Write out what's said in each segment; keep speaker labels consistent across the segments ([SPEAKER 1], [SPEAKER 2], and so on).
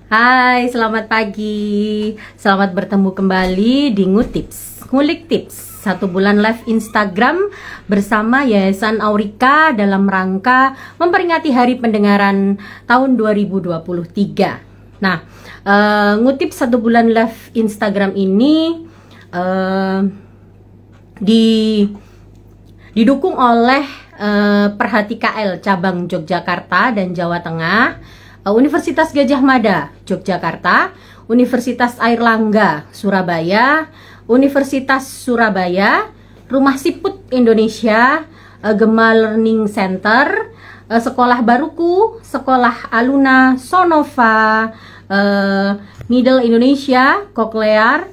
[SPEAKER 1] Hai, selamat pagi. Selamat bertemu kembali di Ngutips, Ngulik Tips. 1 bulan live Instagram bersama Yayasan Aurika dalam rangka memperingati Hari Pendengaran tahun 2023. Nah, ngutip 1 bulan live Instagram ini didukung oleh Perhati KL cabang Yogyakarta dan Jawa Tengah, Universitas Gadjah Mada Yogyakarta, Universitas Airlangga Surabaya, Universitas Surabaya, Rumah Siput Indonesia, Gema Learning Center, Sekolah Baruku, Sekolah Aluna Sonova, Middle Indonesia, Cochlear,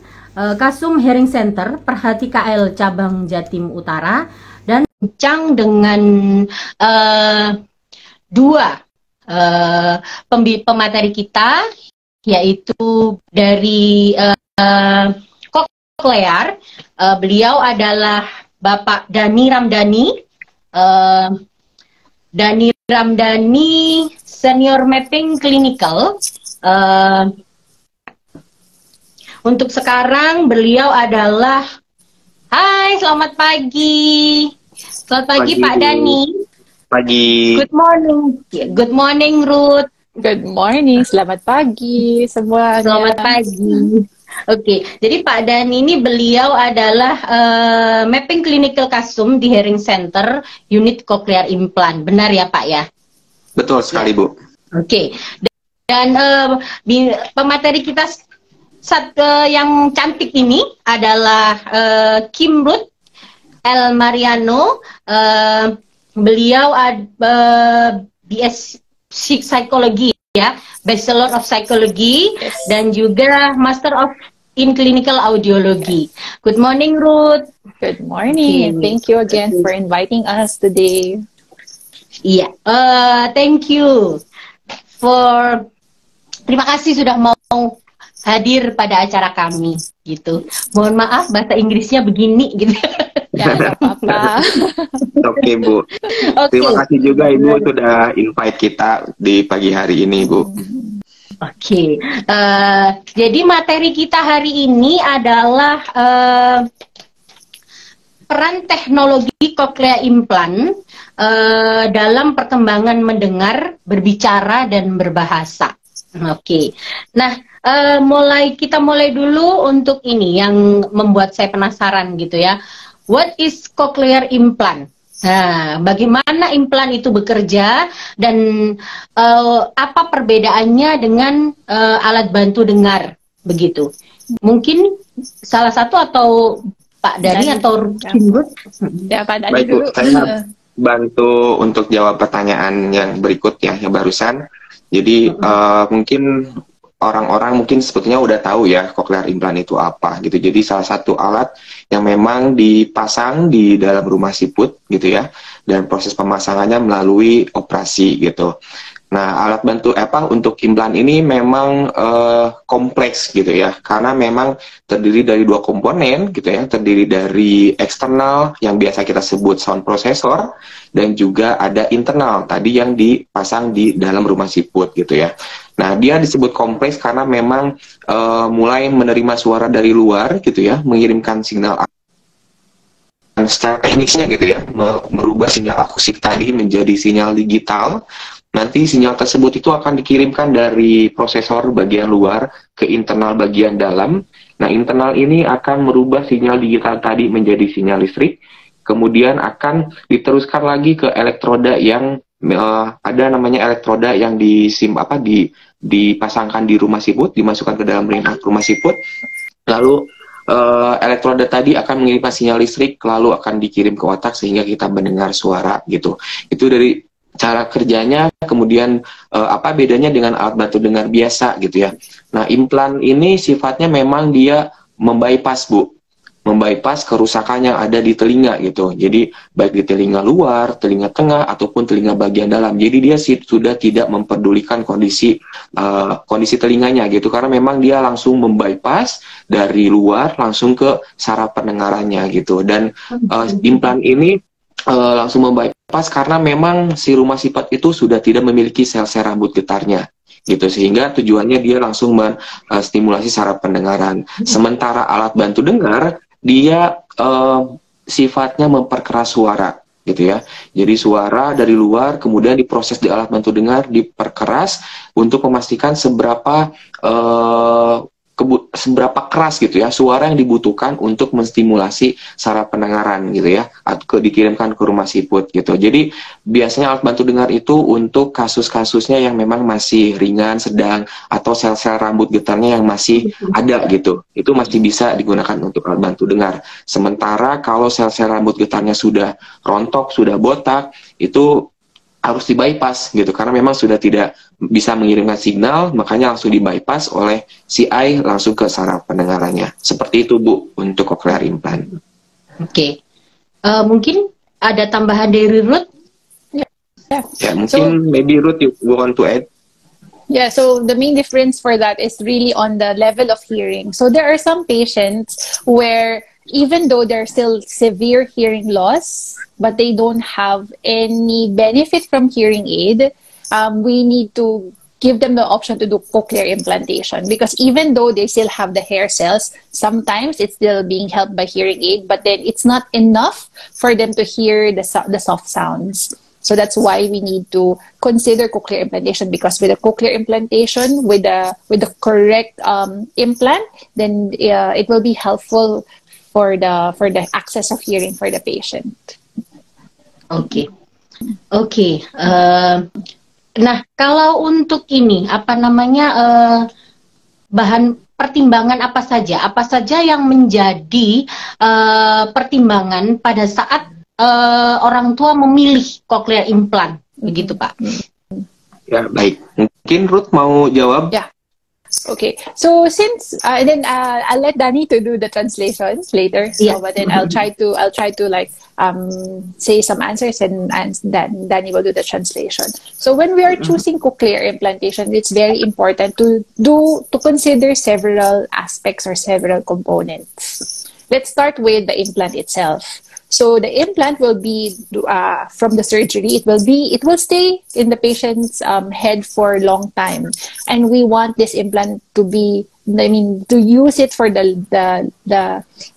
[SPEAKER 1] Kasum Hearing Center, Perhati KL cabang Jatim Utara, dan bincang dengan dua pemateri kita, yaitu dari Cochlear. Beliau adalah Bapak Dhani Ramdhani, Senior Mapping Clinical. Untuk sekarang beliau adalah, hai, selamat pagi. Selamat pagi, Pak Dhani.
[SPEAKER 2] Pagi.
[SPEAKER 1] Good morning. Good morning, Ruth.
[SPEAKER 3] Good morning. Selamat pagi semuanya.
[SPEAKER 1] Selamat pagi. Oke, jadi Pak Dhani ini beliau adalah Mapping Clinical Kasum di Hearing Center Unit Cochlear Implant. Benar ya, Pak ya?
[SPEAKER 2] Betul sekali, Bu.
[SPEAKER 1] Oke. Dan pemateri kita yang cantik ini adalah Kim Ruth L. Mariano. Beliau BS Psikologi ya, Bachelor of Psychology, yes, dan juga Master of in Clinical Audiology. Good morning, Ruth.
[SPEAKER 3] Good morning. Thank you again for inviting us today.
[SPEAKER 1] Iya, thank you terima kasih sudah mau hadir pada acara kami gitu. Mohon maaf bahasa Inggrisnya begini gitu.
[SPEAKER 3] Ya, nggak apa-apa.
[SPEAKER 2] Oke, Bu.
[SPEAKER 1] Okay.
[SPEAKER 2] Terima kasih juga Ibu sudah invite kita di pagi hari ini, Bu.
[SPEAKER 1] Oke. Jadi materi kita hari ini adalah peran teknologi cochlear implant dalam perkembangan mendengar, berbicara, dan berbahasa. Oke. Nah, kita mulai dulu untuk ini yang membuat saya penasaran gitu ya. What is cochlear implant? Nah, bagaimana implan itu bekerja dan apa perbedaannya dengan alat bantu dengar begitu? Mungkin salah satu atau Pak Dhani atau Ruth?
[SPEAKER 3] Ya, Pak Dhani
[SPEAKER 2] Baik,
[SPEAKER 3] dulu.
[SPEAKER 2] Bu. Saya bantu untuk jawab pertanyaan yang berikut ya, yang barusan. Jadi mungkin orang-orang mungkin sebetulnya udah tahu ya cochlear implant itu apa gitu. Jadi salah satu alat yang memang dipasang di dalam rumah siput gitu ya, dan proses pemasangannya melalui operasi gitu. Nah, alat bantu untuk implan ini memang kompleks gitu ya, karena memang terdiri dari 2 komponen gitu ya, terdiri dari eksternal yang biasa kita sebut sound processor, dan juga ada internal tadi yang dipasang di dalam rumah siput gitu ya. Nah, dia disebut kompleks karena memang mulai menerima suara dari luar gitu ya, mengirimkan sinyal secara teknisnya gitu ya, merubah sinyal akustik tadi menjadi sinyal digital. Nanti sinyal tersebut itu akan dikirimkan dari prosesor bagian luar ke internal bagian dalam. Nah, internal ini akan merubah sinyal digital tadi menjadi sinyal listrik, kemudian akan diteruskan lagi ke elektroda yang ada namanya elektroda yang dipasangkan di rumah siput, dimasukkan ke dalam rumah siput, lalu elektroda tadi akan mengirimkan sinyal listrik, lalu akan dikirim ke otak sehingga kita mendengar suara gitu. Itu dari cara kerjanya. Kemudian apa bedanya dengan alat bantu dengar biasa gitu ya. Nah, implan ini sifatnya memang dia membypass, Bu, membypass kerusakan yang ada di telinga gitu. Jadi baik di telinga luar, telinga tengah, ataupun telinga bagian dalam. Jadi dia sudah tidak memperdulikan kondisi telinganya gitu, karena memang dia langsung membypass dari luar langsung ke saraf pendengarannya gitu. Dan implan ini langsung membypass bypass karena memang si rumah sifat itu sudah tidak memiliki sel-sel rambut getarnya gitu, sehingga tujuannya dia langsung menstimulasi saraf pendengaran. Sementara alat bantu dengar dia sifatnya memperkeras suara gitu ya. Jadi suara dari luar kemudian diproses di alat bantu dengar, diperkeras untuk memastikan seberapa seberapa keras gitu ya suara yang dibutuhkan untuk menstimulasi saraf pendengaran gitu ya, atau dikirimkan ke rumah siput gitu. Jadi biasanya alat bantu dengar itu untuk kasus-kasusnya yang memang masih ringan, sedang, atau sel-sel rambut getarnya yang masih ada gitu, itu masih bisa digunakan untuk alat bantu dengar. Sementara kalau sel-sel rambut getarnya sudah rontok, sudah botak, itu harus di bypass gitu, karena memang sudah tidak bisa mengirimkan signal, makanya langsung di bypass oleh CI langsung ke saraf pendengarannya. Seperti itu Bu untuk cochlear implant.
[SPEAKER 1] Oke. Mungkin ada tambahan dari Ruth?
[SPEAKER 2] Ya mungkin maybe Ruth you want to add?
[SPEAKER 3] Yeah, so the main difference for that is really on the level of hearing. So there are some patients where even though there's still severe hearing loss, but they don't have any benefit from hearing aid, we need to give them the option to do cochlear implantation, because even though they still have the hair cells, sometimes it's still being helped by hearing aid, but then it's not enough for them to hear the soft sounds. So that's why we need to consider cochlear implantation, because with a cochlear implantation, with the correct implant, then it will be helpful for the access of hearing for the patient.
[SPEAKER 1] Oke. Nah, kalau untuk ini apa namanya bahan pertimbangan apa saja yang menjadi pertimbangan pada saat orang tua memilih cochlear implant, begitu Pak?
[SPEAKER 2] Ya baik, mungkin Ruth mau jawab?
[SPEAKER 3] Ya. Okay, so since then I'll let Danny to do the translation later. So, but then I'll try to like say some answers, and then Danny will do the translation. So when we are choosing cochlear implantation, it's very important to consider several aspects or several components. Let's start with the implant itself. So the implant will be from the surgery. It will stay in the patient's head for a long time, and we want this implant to use it for the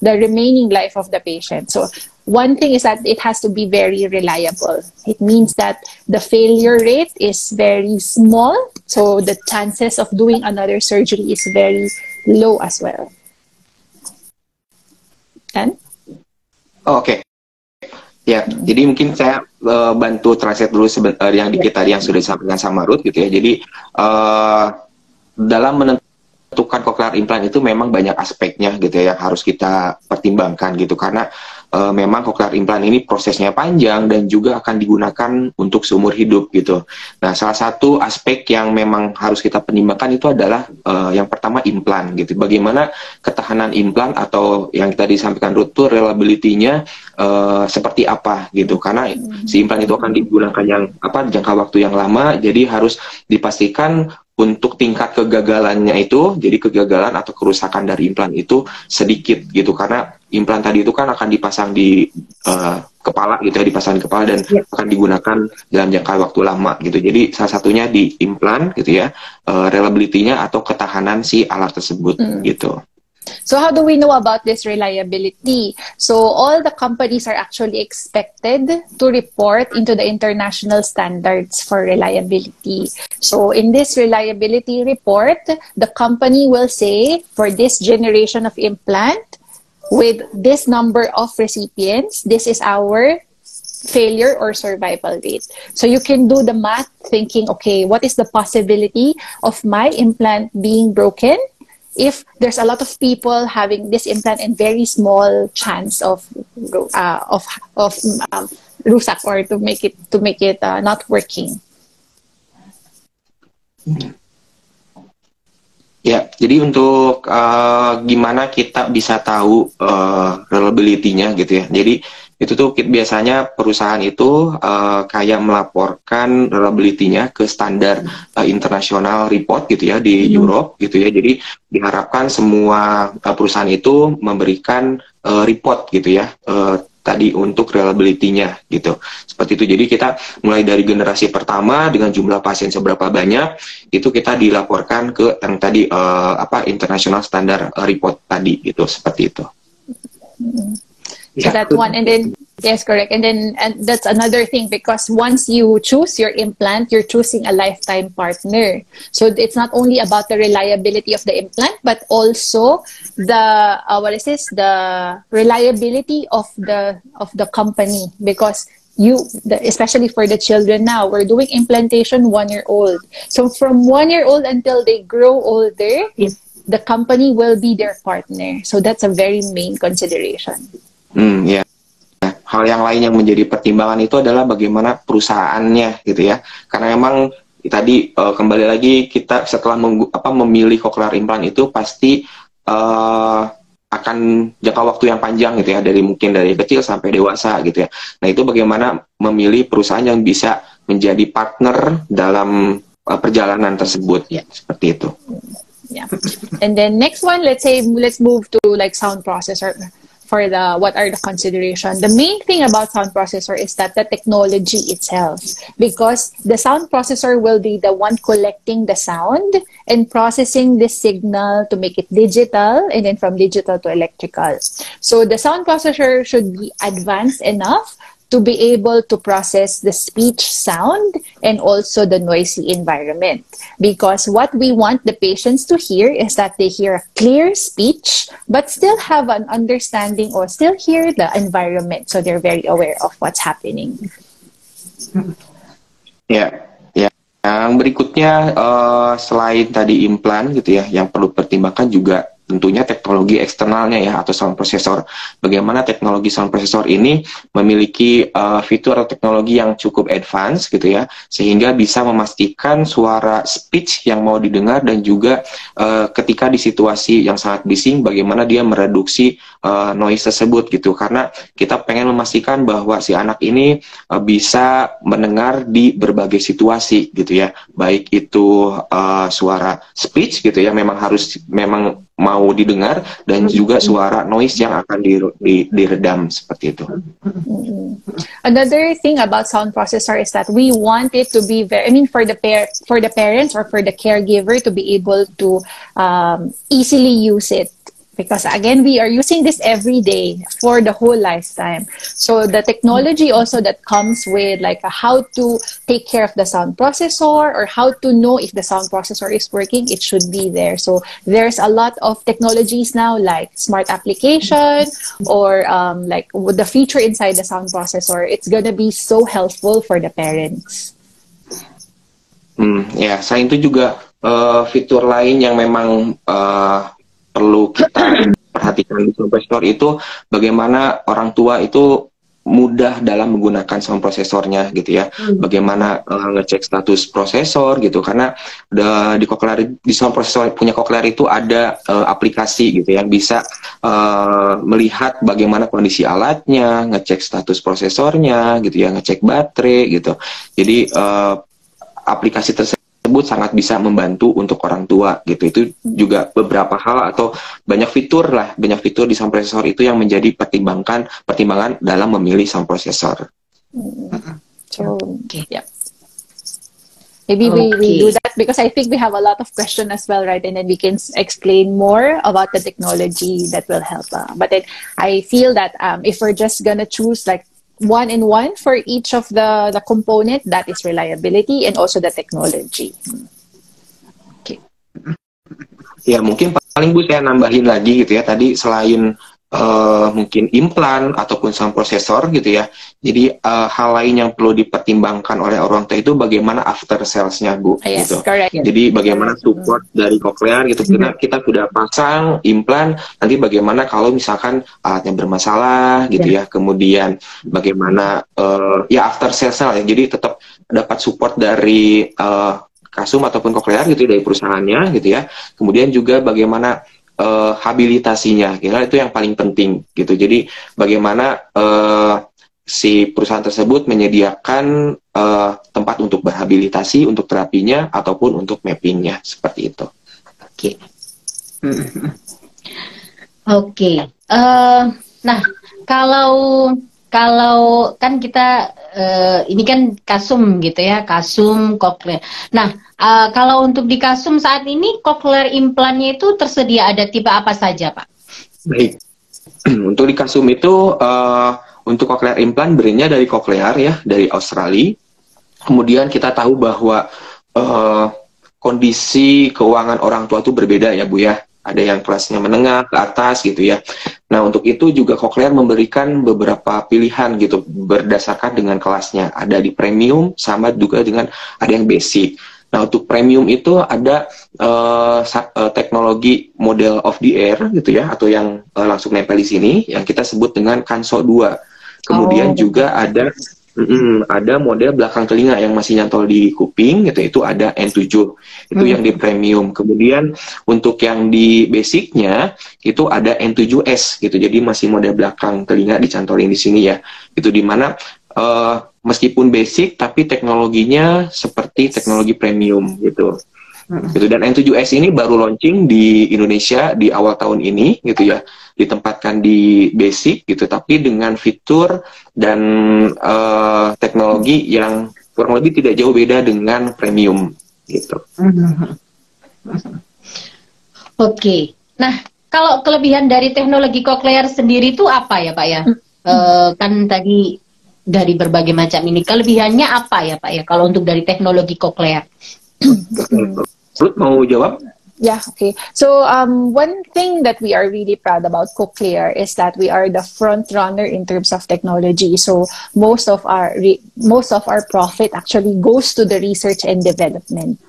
[SPEAKER 3] remaining life of the patient. So one thing is that it has to be very reliable. It means that the failure rate is very small, so the chances of doing another surgery is very low as well. And
[SPEAKER 2] Oke. Ya, jadi mungkin saya bantu translate dulu yang dikit tadi yang sudah disampaikan sama Ruth gitu ya. Jadi dalam menentukan cochlear implant itu memang banyak aspeknya gitu ya yang harus kita pertimbangkan gitu, karena memang cochlear implant ini prosesnya panjang dan juga akan digunakan untuk seumur hidup gitu. Nah, salah satu aspek yang memang harus kita pertimbangkan itu adalah yang pertama implan gitu. Bagaimana ketahanan implan atau yang tadi disampaikan Ruth tuh reliability-nya seperti apa gitu. Karena si implan itu akan digunakan jangka waktu yang lama, jadi harus dipastikan untuk tingkat kegagalannya itu, jadi kegagalan atau kerusakan dari implan itu sedikit gitu, karena implan tadi itu kan akan dipasang di kepala gitu ya, dipasang di kepala dan akan digunakan dalam jangka waktu lama gitu. Jadi salah satunya di implan gitu ya, reliability-nya atau ketahanan si alat tersebut gitu.
[SPEAKER 3] So how do we know about this reliability? So all the companies are actually expected to report into the international standards for reliability. So in this reliability report, the company will say, for this generation of implant, with this number of recipients, this is our failure or survival rate. So you can do the math thinking, okay, what is the possibility of my implant being broken if there's a lot of people having this implant and very small chance of rusak, or to make it not working.
[SPEAKER 2] Ya, jadi untuk gimana kita bisa tahu reliability-nya gitu ya. Jadi itu tuh biasanya perusahaan itu kayak melaporkan reliability-nya ke standar internasional report gitu ya di Europe gitu ya. Jadi diharapkan semua perusahaan itu memberikan report gitu ya tadi untuk reliability-nya gitu. Seperti itu. Jadi kita mulai dari generasi pertama dengan jumlah pasien seberapa banyak itu kita dilaporkan ke yang tadi international standard report tadi gitu, seperti itu.
[SPEAKER 3] So that one, and then yes, correct, and then that's another thing, because once you choose your implant, you're choosing a lifetime partner. So it's not only about the reliability of the implant, but also the the reliability of the company, because especially for the children now, we're doing implantation 1 year old. So from 1 year old until they grow older, the company will be their partner. So that's a very main consideration.
[SPEAKER 2] Ya. Hal yang lain yang menjadi pertimbangan itu adalah bagaimana perusahaannya gitu ya. Karena memang tadi kembali lagi kita setelah memilih cochlear implant itu pasti akan jangka waktu yang panjang gitu ya, mungkin dari kecil sampai dewasa gitu ya. Nah, itu bagaimana memilih perusahaan yang bisa menjadi partner dalam perjalanan tersebut ya, seperti itu.
[SPEAKER 3] Yeah. And then next one, let's move to like sound processor. For what are the consideration? The main thing about sound processor is that the technology itself, because the sound processor will be the one collecting the sound and processing the signal to make it digital, and then from digital to electrical. So the sound processor should be advanced enough to be able to process the speech sound and also the noisy environment. Because what we want the patients to hear is that they hear a clear speech, but still have an understanding or still hear the environment. So they're very aware of what's happening.
[SPEAKER 2] Ya. Yang berikutnya selain tadi implan gitu ya, yang perlu pertimbangkan juga tentunya teknologi eksternalnya ya, atau sound processor. Bagaimana teknologi sound processor ini memiliki fitur atau teknologi yang cukup advance gitu ya, sehingga bisa memastikan suara speech yang mau didengar, dan juga ketika di situasi yang sangat bising bagaimana dia mereduksi noise tersebut gitu. Karena kita pengen memastikan bahwa si anak ini bisa mendengar di berbagai situasi gitu ya, baik itu suara speech gitu ya, memang mau didengar, dan juga suara noise yang akan diredam seperti itu.
[SPEAKER 3] Another thing about sound processor is that we want it to be for the parents or for the caregiver to be able to easily use it. Because again, we are using this every day for the whole lifetime. So the technology also that comes with like how to take care of the sound processor, or how to know if the sound processor is working, it should be there. So there's a lot of technologies now, like smart application, or like with the feature inside the sound processor. It's gonna be so helpful for the parents.
[SPEAKER 2] Ya, selain itu juga fitur lain yang memang perlu kita perhatikan di sound processor itu bagaimana orang tua itu mudah dalam menggunakan sound prosesornya gitu ya. Bagaimana ngecek status prosesor gitu, karena di sound processor punya cochlear itu ada aplikasi gitu yang bisa melihat bagaimana kondisi alatnya, ngecek status prosesornya gitu ya, ngecek baterai gitu. Jadi aplikasi tersebut sangat bisa membantu untuk orang tua gitu. Itu juga beberapa hal atau banyak fitur di sound processor itu yang menjadi pertimbangan dalam memilih sound processor.
[SPEAKER 3] So, yeah. Maybe we do that because I think we have a lot of questions as well, right? And then we can explain more about the technology that will help. But then I feel that if we're just gonna choose like one-in-one for each of the component, that is reliability and also the technology. Okay.
[SPEAKER 2] Ya, mungkin paling Bu saya nambahin lagi gitu ya, tadi selain mungkin implan ataupun sound processor gitu ya, jadi hal lain yang perlu dipertimbangkan oleh orang tua itu bagaimana after sales-nya Bu.
[SPEAKER 3] Yes,
[SPEAKER 2] gitu.
[SPEAKER 3] correct.
[SPEAKER 2] Jadi bagaimana support dari cochlear gitu, kita sudah pasang implan, nanti bagaimana kalau misalkan alatnya bermasalah gitu ya, kemudian bagaimana ya after sales-nya ya, jadi tetap dapat support dari Kasum ataupun cochlear gitu dari perusahaannya gitu ya, kemudian juga bagaimana habilitasinya, kira itu yang paling penting gitu. Jadi bagaimana si perusahaan tersebut menyediakan tempat untuk berhabilitasi, untuk terapinya ataupun untuk mappingnya, seperti itu.
[SPEAKER 1] Oke. Nah, kalau kalau kan kita ini kan kasum gitu ya, kasum cochlear. Nah, kalau untuk di kasum saat ini cochlear implannya itu tersedia ada tipe apa saja, Pak?
[SPEAKER 2] Baik. Untuk di kasum itu untuk cochlear implant brandnya dari Cochlear ya, dari Australia. Kemudian kita tahu bahwa kondisi keuangan orang tua itu berbeda ya Bu ya. Ada yang kelasnya menengah ke atas gitu ya. Nah untuk itu juga Cochlear memberikan beberapa pilihan gitu berdasarkan dengan kelasnya. Ada di premium sama juga dengan ada yang basic. Nah untuk premium itu ada teknologi model of the air gitu ya, atau yang langsung nempel di sini yang kita sebut dengan Kanso 2. Kemudian juga ada model belakang telinga yang masih nyantol di kuping gitu, itu ada N7 itu yang di premium. Kemudian untuk yang di basicnya itu ada N7S gitu, jadi masih model belakang telinga dicantolin di sini ya, itu dimana meskipun basic tapi teknologinya seperti teknologi premium gitu. Gitu. Dan N7S ini baru launching di Indonesia di awal tahun ini gitu ya, ditempatkan di basic gitu, tapi dengan fitur dan teknologi yang kurang lebih tidak jauh beda dengan premium gitu.
[SPEAKER 1] Oke. Nah, kalau kelebihan dari teknologi Cochlear sendiri itu apa ya Pak ya? Kan tadi dari berbagai macam ini, kelebihannya apa ya Pak ya kalau untuk dari teknologi Cochlear?
[SPEAKER 2] Ruth mau jawab?
[SPEAKER 3] Yeah, okay. So one thing that we are really proud about Cochlear is that we are the front runner in terms of technology. So most of our profit actually goes to the research and development,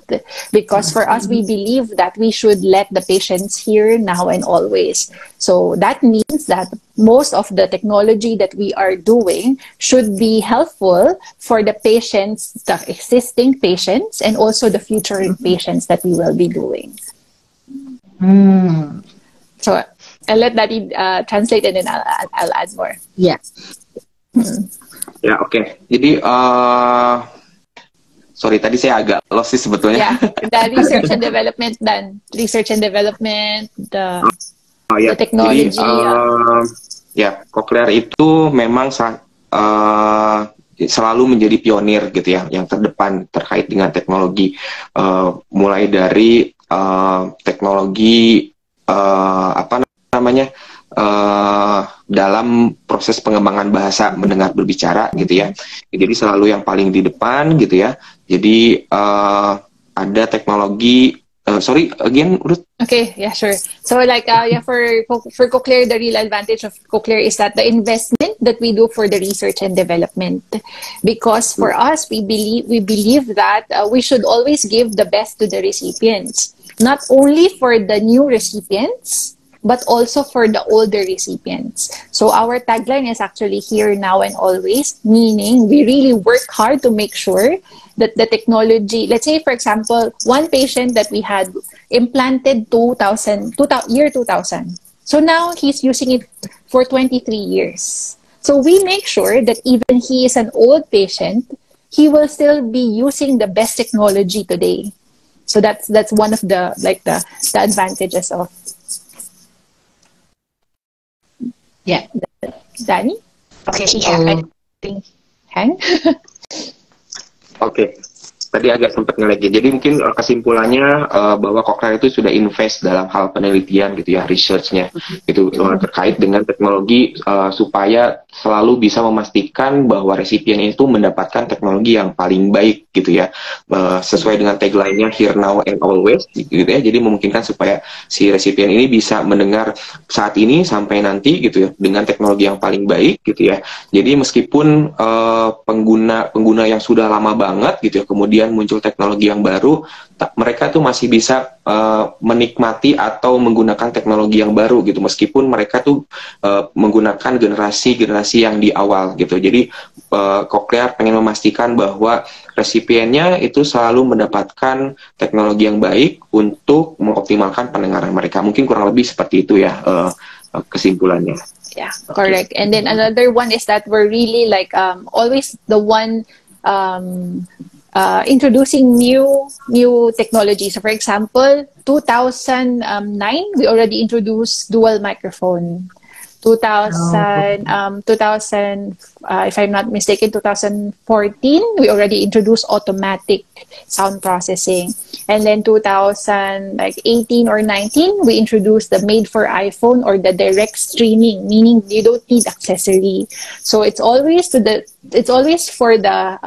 [SPEAKER 3] because for us we believe that we should let the patients hear now and always. So that means that most of the technology that we are doing should be helpful for the patients, the existing patients, and also the future patients that we will be doing. So I'll let Daddy translate and then I'll add more.
[SPEAKER 1] Yeah.
[SPEAKER 2] Ya, oke. Jadi sorry tadi saya agak lost sih sebetulnya.
[SPEAKER 3] Yeah, the research and development dan the technology.
[SPEAKER 2] Jadi Cochlear itu memang selalu menjadi pionir gitu ya, yang terdepan terkait dengan teknologi, mulai dari teknologi dalam proses pengembangan bahasa mendengar berbicara gitu ya. Jadi selalu yang paling di depan gitu ya. Jadi ada teknologi sorry again Ruth.
[SPEAKER 3] Okay, yeah, sure. So like for Cochlear, the real advantage of Cochlear is that the investment that we do for the research and development, because for us we believe that we should always give the best to the recipients, not only for the new recipients but also for the older recipients. So our tagline is actually here now and always, meaning we really work hard to make sure that the technology, let's say for example, one patient that we had implanted year 2000. So now he's using it for 23 years. So we make sure that even he is an old patient, he will still be using the best technology today. So that's one of the advantages of.
[SPEAKER 1] Yeah.
[SPEAKER 3] Danny?
[SPEAKER 4] Okay, I think
[SPEAKER 3] Hang?
[SPEAKER 2] Oke. Tadi agak sempat nge-lag. Jadi mungkin kesimpulannya bahwa Cochlear itu sudah invest dalam hal penelitian gitu ya, research-nya itu terkait dengan teknologi supaya selalu bisa memastikan bahwa resipien itu mendapatkan teknologi yang paling baik gitu ya, sesuai dengan tagline-nya Here Now and Always gitu ya. Jadi memungkinkan supaya si resipien ini bisa mendengar saat ini sampai nanti gitu ya dengan teknologi yang paling baik gitu ya. Jadi meskipun pengguna yang sudah lama banget gitu ya, kemudian muncul teknologi yang baru, mereka tuh masih bisa menikmati atau menggunakan teknologi yang baru gitu, meskipun mereka tuh menggunakan generasi yang di awal gitu. Jadi Cochlear pengen memastikan bahwa resipiennya itu selalu mendapatkan teknologi yang baik untuk mengoptimalkan pendengaran mereka. Mungkin kurang lebih seperti itu ya kesimpulannya.
[SPEAKER 3] Yeah, correct. And then another one is that we're really always the one introducing new technology. So for example, 2009 we already introduced dual microphone. If I'm not mistaken, 2014, we already introduced automatic sound processing. And then 2018 or 19, we introduced the made for iPhone or the direct streaming, meaning you don't need accessory. So it's always for the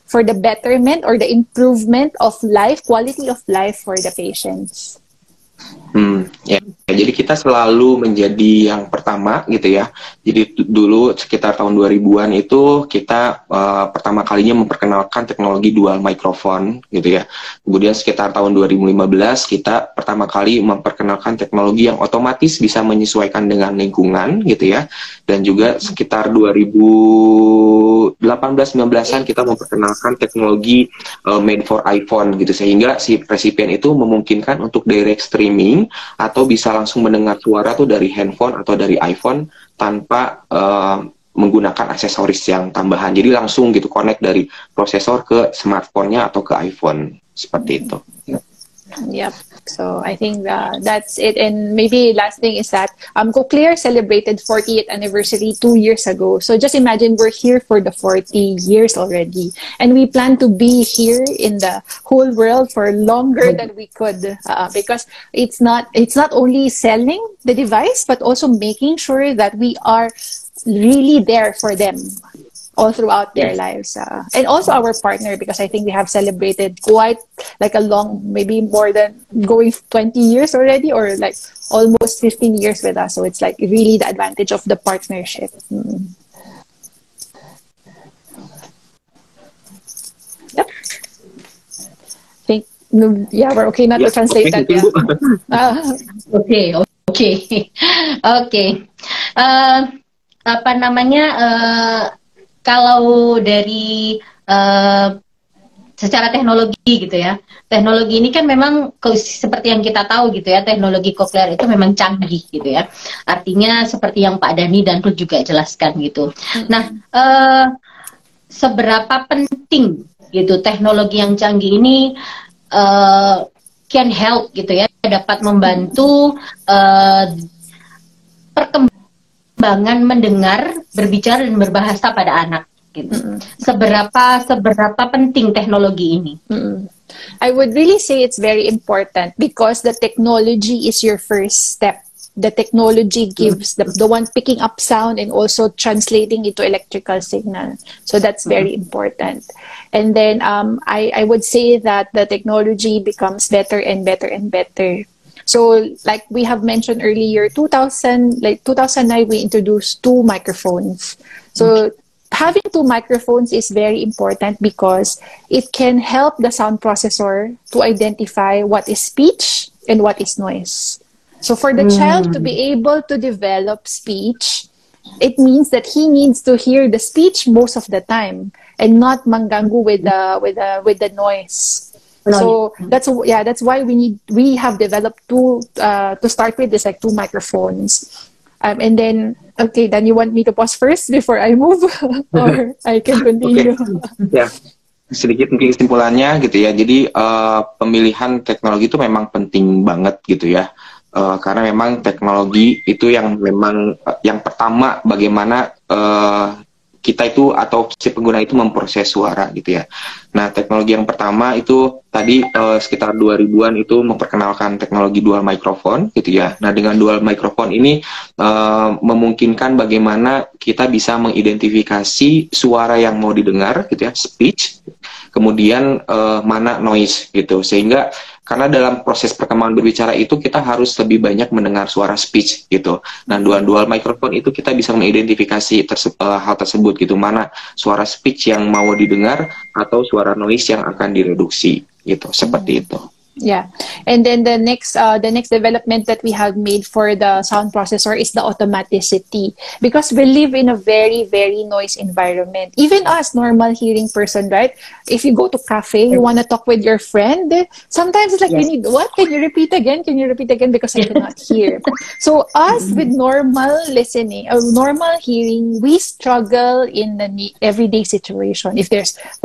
[SPEAKER 3] for the betterment or the improvement of life, quality of life for the patients.
[SPEAKER 2] Ya, jadi kita selalu menjadi yang pertama gitu ya. Jadi dulu sekitar tahun 2000-an itu kita pertama kalinya memperkenalkan teknologi dual microphone gitu ya. Kemudian sekitar tahun 2015 kita pertama kali memperkenalkan teknologi yang otomatis bisa menyesuaikan dengan lingkungan gitu ya. Dan juga sekitar 2018-19an kita memperkenalkan teknologi made for iPhone gitu, sehingga si resipien itu memungkinkan untuk direct streaming atau bisa langsung mendengar suara tuh dari handphone atau dari iPhone tanpa menggunakan aksesoris yang tambahan. Jadi langsung gitu connect dari prosesor ke smartphone-nya atau ke iPhone, seperti itu.
[SPEAKER 3] Yep. So I think that's it. And maybe last thing is that Cochlear celebrated 40th anniversary 2 years ago. So just imagine we're here for the 40 years already, and we plan to be here in the whole world for longer than we could, because it's not only selling the device but also making sure that we are really there for them all throughout their lives, and also our partner, because I think we have celebrated quite like a long, maybe more than going 20 years already, or like almost 15 years with us. So it's like really the advantage of the partnership. Yep. We're okay not to translate that.
[SPEAKER 1] Oke. Apa namanya? Kalau dari secara teknologi gitu ya, teknologi ini kan memang seperti yang kita tahu gitu ya, teknologi cochlear itu memang canggih gitu ya. Artinya seperti yang Pak Dhani dan Ruth juga jelaskan gitu. Nah, seberapa penting gitu teknologi yang canggih ini can help gitu ya, dapat membantu perkembangan mendengar, berbicara dan berbahasa pada anak gitu. Seberapa penting teknologi ini?
[SPEAKER 3] I would really say it's very important, because the technology is your first step. The technology gives the one picking up sound and also translating into electrical signal. So that's very important. And then I would say that the technology becomes better and better and better. So like we have mentioned earlier, 2009, we introduced 2 microphones. So having 2 microphones is very important, because it can help the sound processor to identify what is speech and what is noise. So for the child to be able to develop speech, it means that he needs to hear the speech most of the time and not mangganggu with the noise. So that's why we have developed 2 to start with. There's like 2 microphones, and then then you want me to pause first before I move, or I can continue?
[SPEAKER 2] Ya, sedikit mungkin kesimpulannya gitu ya. Jadi pemilihan teknologi itu memang penting banget gitu ya, karena memang teknologi itu yang memang yang pertama bagaimana kita itu atau si pengguna itu memproses suara gitu ya. Nah, teknologi yang pertama itu tadi sekitar 2000-an itu memperkenalkan teknologi dual microphone gitu ya. Nah, dengan dual microphone ini memungkinkan bagaimana kita bisa mengidentifikasi suara yang mau didengar gitu ya, speech, kemudian mana noise gitu. Sehingga karena dalam proses perkembangan berbicara itu kita harus lebih banyak mendengar suara speech gitu. Nah, dual microphone itu kita bisa mengidentifikasi hal tersebut gitu, mana suara speech yang mau didengar atau suara noise yang akan direduksi gitu, seperti itu.
[SPEAKER 3] Yeah, and then the next development that we have made for the sound processor is the automaticity, because we live in a very, very noise environment. Even us normal hearing person, right? If you go to cafe, you want to talk with your friend, sometimes it's like, you need, what? Can you repeat again? Can you repeat again? Because I cannot hear. So us with normal listening or normal hearing, we struggle in the everyday situation. If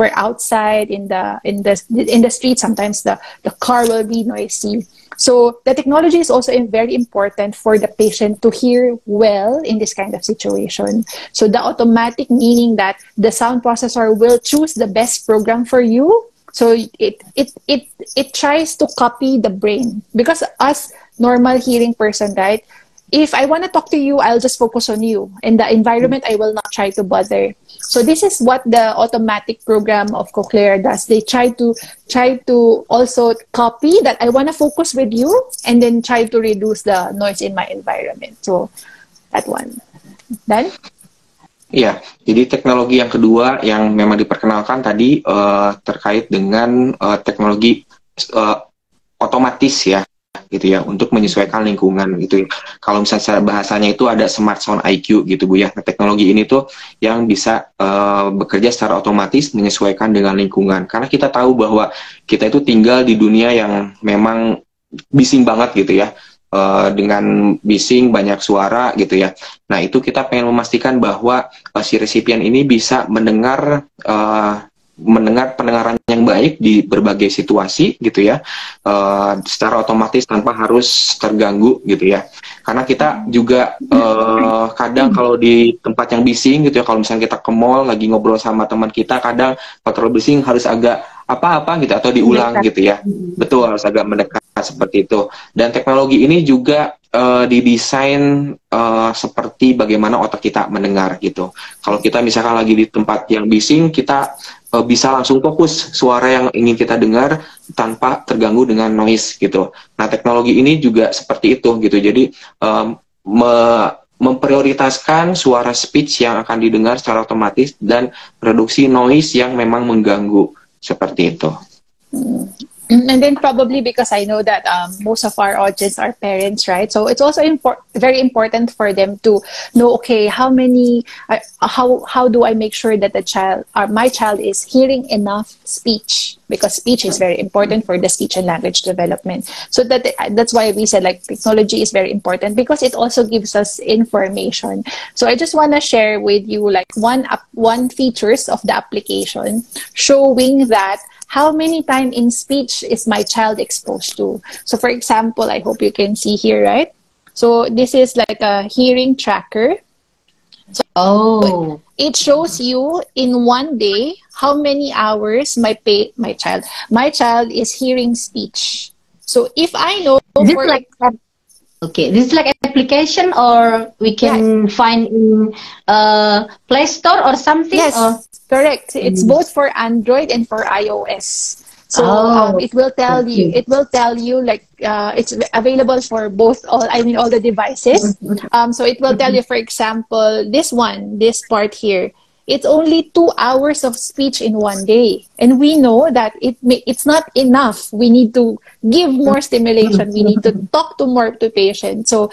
[SPEAKER 3] we're outside in the street, sometimes the car will be noisy. So the technology is also very important for the patient to hear well in this kind of situation. So the automatic meaning that the sound processor will choose the best program for you. So it tries to copy the brain, because us normal hearing person, right? If I want to talk to you, I'll just focus on you. In the environment, I will not try to bother. So this is what the automatic program of Cochlear does. They try to also copy that I want to focus with you, and then try to reduce the noise in my environment. So that one. Dan?
[SPEAKER 2] Iya, jadi teknologi yang kedua yang memang diperkenalkan tadi terkait dengan teknologi otomatis ya, gitu ya, untuk menyesuaikan lingkungan gitu ya. Kalau misalnya secara bahasanya itu ada Smart Sound IQ gitu Bu ya. Nah, teknologi ini tuh yang bisa bekerja secara otomatis menyesuaikan dengan lingkungan. Karena kita tahu bahwa kita itu tinggal di dunia yang memang bising banget gitu ya. Dengan bising, banyak suara gitu ya. Nah, itu kita pengen memastikan bahwa si resipien ini bisa mendengar pendengaran yang baik di berbagai situasi gitu ya, secara otomatis tanpa harus terganggu gitu ya. Karena kita juga kadang kalau di tempat yang bising gitu ya, kalau misalnya kita ke mall lagi ngobrol sama teman kita, kadang kalau terlalu bising harus agak apa-apa gitu atau diulang gitu ya. Betul, harus agak mendekat seperti itu. Dan teknologi ini juga didesain seperti bagaimana otak kita mendengar gitu. Kalau kita misalkan lagi di tempat yang bising, kita bisa langsung fokus suara yang ingin kita dengar tanpa terganggu dengan noise gitu. Nah, teknologi ini juga seperti itu gitu. Jadi memprioritaskan suara speech yang akan didengar secara otomatis dan reduksi noise yang memang mengganggu, seperti itu.
[SPEAKER 3] And then probably because I know that most of our audience are parents, right? So it's also very important for them to know, okay, how do I make sure that my child is hearing enough speech? Because speech is very important for the speech and language development. So that's why we said like technology is very important, because it also gives us information. So I just want to share with you like one features of the application showing that how many time in speech is my child exposed to. So for example, I hope you can see here, right? So this is like a hearing tracker. So it shows you in one day how many hours my child is hearing speech. So if I know,
[SPEAKER 1] this is like application, or we can find in Play Store or something.
[SPEAKER 3] Yes, correct. It's both for Android and for iOS. So it will tell you. It will tell you like it's available for all the devices. So it will tell you, for example, this part here. It's only 2 hours of speech in one day, and we know that it's not enough. We need to give more stimulation. We need to talk to patients. So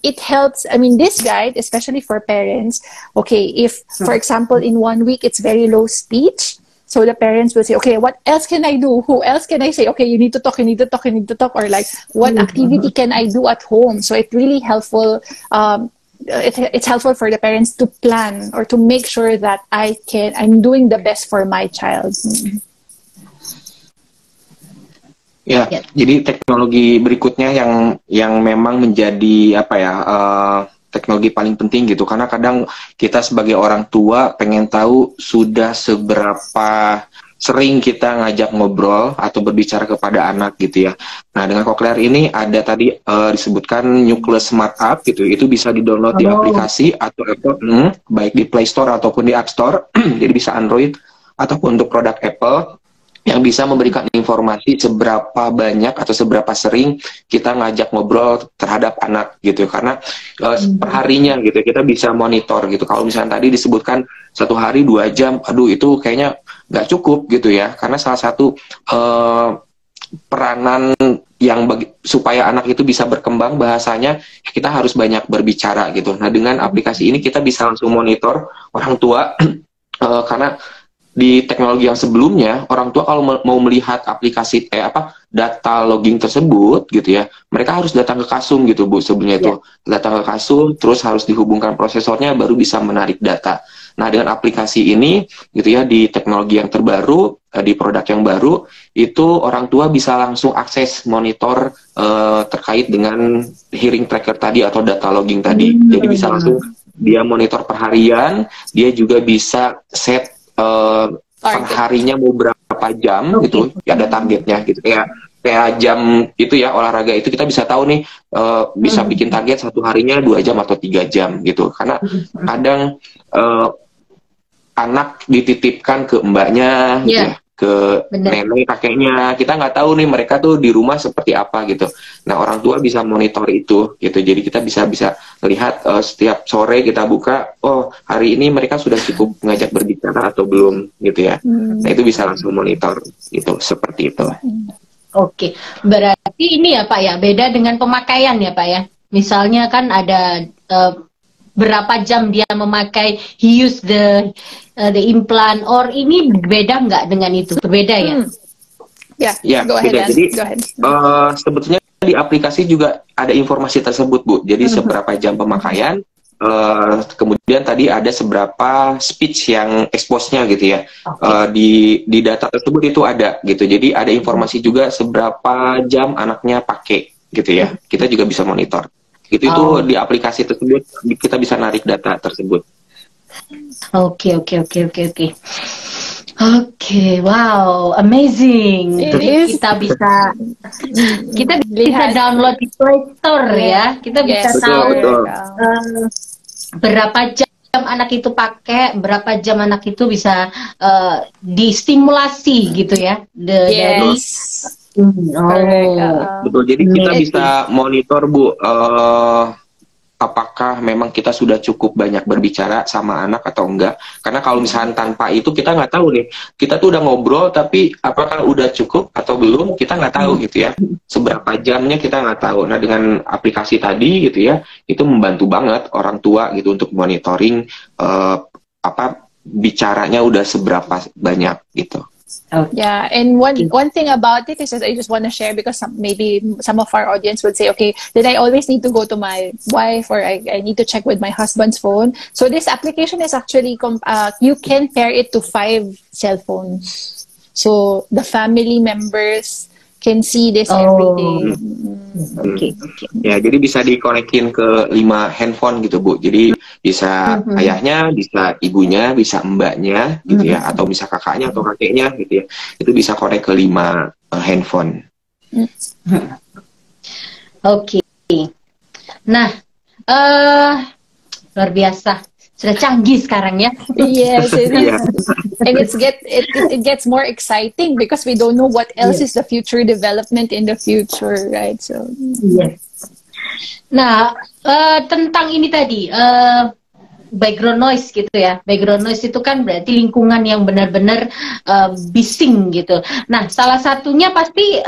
[SPEAKER 3] it helps. I mean, this guide, especially for parents. Okay, if for example in 1 week it's very low speech. So the parents will say, okay, what else can I do? Who else can I say? Okay, you need to talk, or like, what activity can I do at home? So it's really helpful. It's helpful for the parents to plan or to make sure that I'm doing the best for my child.
[SPEAKER 2] Ya, jadi teknologi berikutnya yang memang menjadi teknologi paling penting gitu, karena kadang kita sebagai orang tua pengen tahu sudah seberapa sering kita ngajak ngobrol atau berbicara kepada anak gitu ya. Nah, dengan Cochlear ini ada tadi disebutkan Nucleus Smart App gitu, itu bisa di-download di aplikasi atau baik di Play Store ataupun di App Store. Jadi bisa Android ataupun untuk produk Apple, yang bisa memberikan informasi seberapa banyak atau seberapa sering kita ngajak ngobrol terhadap anak gitu, karena perharinya gitu kita bisa monitor gitu. Kalau misalnya tadi disebutkan 1 hari 2 jam, aduh itu kayaknya nggak cukup gitu ya, karena salah satu peranan yang supaya anak itu bisa berkembang bahasanya, kita harus banyak berbicara gitu. Nah, dengan aplikasi ini kita bisa langsung monitor orang tua karena di teknologi yang sebelumnya, orang tua kalau mau melihat aplikasi data logging tersebut gitu ya, mereka harus datang ke Kasum gitu Bu, sebelumnya itu datang ke Kasum, terus harus dihubungkan prosesornya baru bisa menarik data. Nah, dengan aplikasi ini gitu ya, di teknologi yang terbaru di produk yang baru itu orang tua bisa langsung akses monitor terkait dengan hearing tracker tadi atau data logging tadi. Jadi bisa langsung dia monitor per harian, dia juga bisa set perharinya mau berapa jam gitu, ya ada targetnya gitu. Kayak jam itu ya olahraga itu kita bisa tahu nih bisa bikin target satu harinya 2 jam atau 3 jam gitu. Karena kadang anak dititipkan ke mbaknya gitu ya, ke nenek kakeknya, kita nggak tahu nih mereka tuh di rumah seperti apa gitu. Nah orang tua bisa monitor itu gitu, jadi kita bisa lihat setiap sore kita buka, oh hari ini mereka sudah cukup mengajak berbicara atau belum gitu ya. Nah itu bisa langsung monitor itu, seperti itu.
[SPEAKER 1] Oke, berarti ini ya Pak ya, beda dengan pemakaian ya Pak ya. Misalnya kan ada berapa jam dia memakai, he use the implant, or ini beda nggak dengan itu? Berbeda ya?
[SPEAKER 3] Ya, go ahead.
[SPEAKER 2] Jadi sebetulnya di aplikasi juga ada informasi tersebut Bu. Jadi seberapa jam pemakaian, kemudian tadi ada seberapa speech yang expose-nya gitu ya. Di data tersebut itu ada gitu. Jadi ada informasi juga seberapa jam anaknya pakai gitu ya. Kita juga bisa monitor. Itu di aplikasi tersebut kita bisa narik data tersebut.
[SPEAKER 1] Oke, wow, amazing. Jadi kita bisa download di Play Store ya. Kita bisa tahu berapa jam anak itu pakai, berapa jam anak itu bisa distimulasi gitu ya. Dari
[SPEAKER 2] betul. Jadi kita bisa monitor Bu, apakah memang kita sudah cukup banyak berbicara sama anak atau enggak. Karena kalau misalnya tanpa itu kita nggak tahu nih, kita tuh udah ngobrol tapi apakah udah cukup atau belum, kita nggak tahu gitu ya. Seberapa jamnya kita nggak tahu. Nah dengan aplikasi tadi gitu ya, itu membantu banget orang tua gitu untuk monitoring bicaranya udah seberapa banyak gitu.
[SPEAKER 3] Yeah, and one thing about it is that I just want to share, because maybe some of our audience would say, okay, then I always need to go to my wife, or I need to check with my husband's phone. So this application is actually you can pair it to 5 cell phones, so the family members can see this every day.
[SPEAKER 1] Okay.
[SPEAKER 2] Ya, jadi bisa dikonekin ke 5 handphone gitu Bu. Jadi bisa ayahnya, bisa ibunya, bisa mbaknya gitu ya, atau bisa kakaknya atau kakeknya gitu ya. Itu bisa connect ke 5 handphone.
[SPEAKER 1] Oke. Nah, luar biasa. Sudah canggih sekarang ya.
[SPEAKER 3] Yes, it is. And it gets more exciting because we don't know what else is the future development in the future, right? So
[SPEAKER 1] yes. Nah, tentang ini tadi background noise gitu ya. Background noise itu kan berarti lingkungan yang benar-benar bising gitu. Nah, salah satunya pasti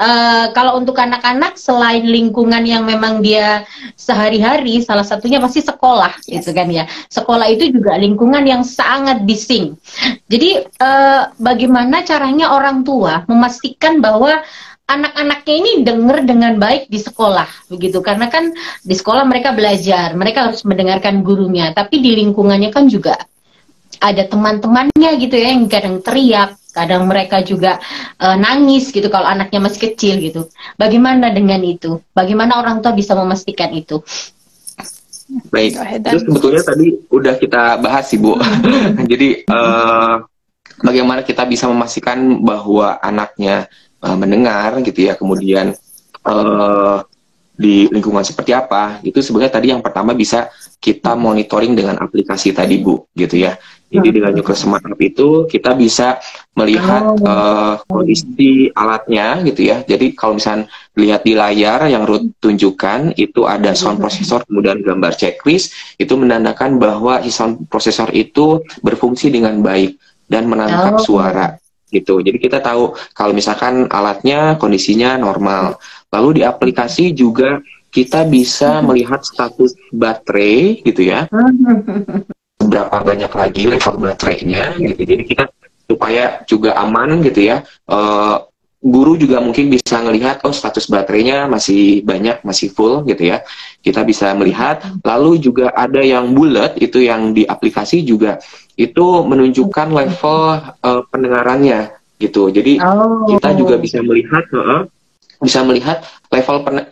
[SPEAKER 1] kalau untuk anak-anak selain lingkungan yang memang dia sehari-hari, salah satunya pasti sekolah gitu kan ya. Sekolah itu juga lingkungan yang sangat bising. Jadi bagaimana caranya orang tua memastikan bahwa anak-anaknya ini dengar dengan baik di sekolah, begitu, karena kan di sekolah mereka belajar, mereka harus mendengarkan gurunya, tapi di lingkungannya kan juga ada teman-temannya gitu ya, yang kadang teriak, kadang mereka juga nangis gitu kalau anaknya masih kecil gitu. Bagaimana dengan itu? Bagaimana orang tua bisa memastikan itu?
[SPEAKER 2] Baik, terus sebetulnya tadi udah kita bahas sih Bu. Jadi bagaimana kita bisa memastikan bahwa anaknya mendengar gitu ya, kemudian di lingkungan seperti apa gitu. Sebenarnya tadi yang pertama bisa kita monitoring dengan aplikasi tadi Bu gitu ya. Jadi dengan Nucleus Smart Hub itu kita bisa melihat kondisi alatnya gitu ya. Jadi kalau misalnya lihat di layar yang Ruth tunjukkan itu ada sound processor, kemudian gambar checklist, itu menandakan bahwa si sound processor itu berfungsi dengan baik dan menangkap suara gitu. Jadi kita tahu kalau misalkan alatnya kondisinya normal. Lalu di aplikasi juga kita bisa melihat status baterai gitu ya. Berapa banyak lagi level baterainya gitu. Jadi kita supaya juga aman gitu ya. Guru juga mungkin bisa melihat status baterainya masih banyak, masih full gitu ya. Kita bisa melihat. Lalu juga ada yang bulat, itu yang di aplikasi juga itu menunjukkan level pendengarannya gitu. Jadi kita juga bisa melihat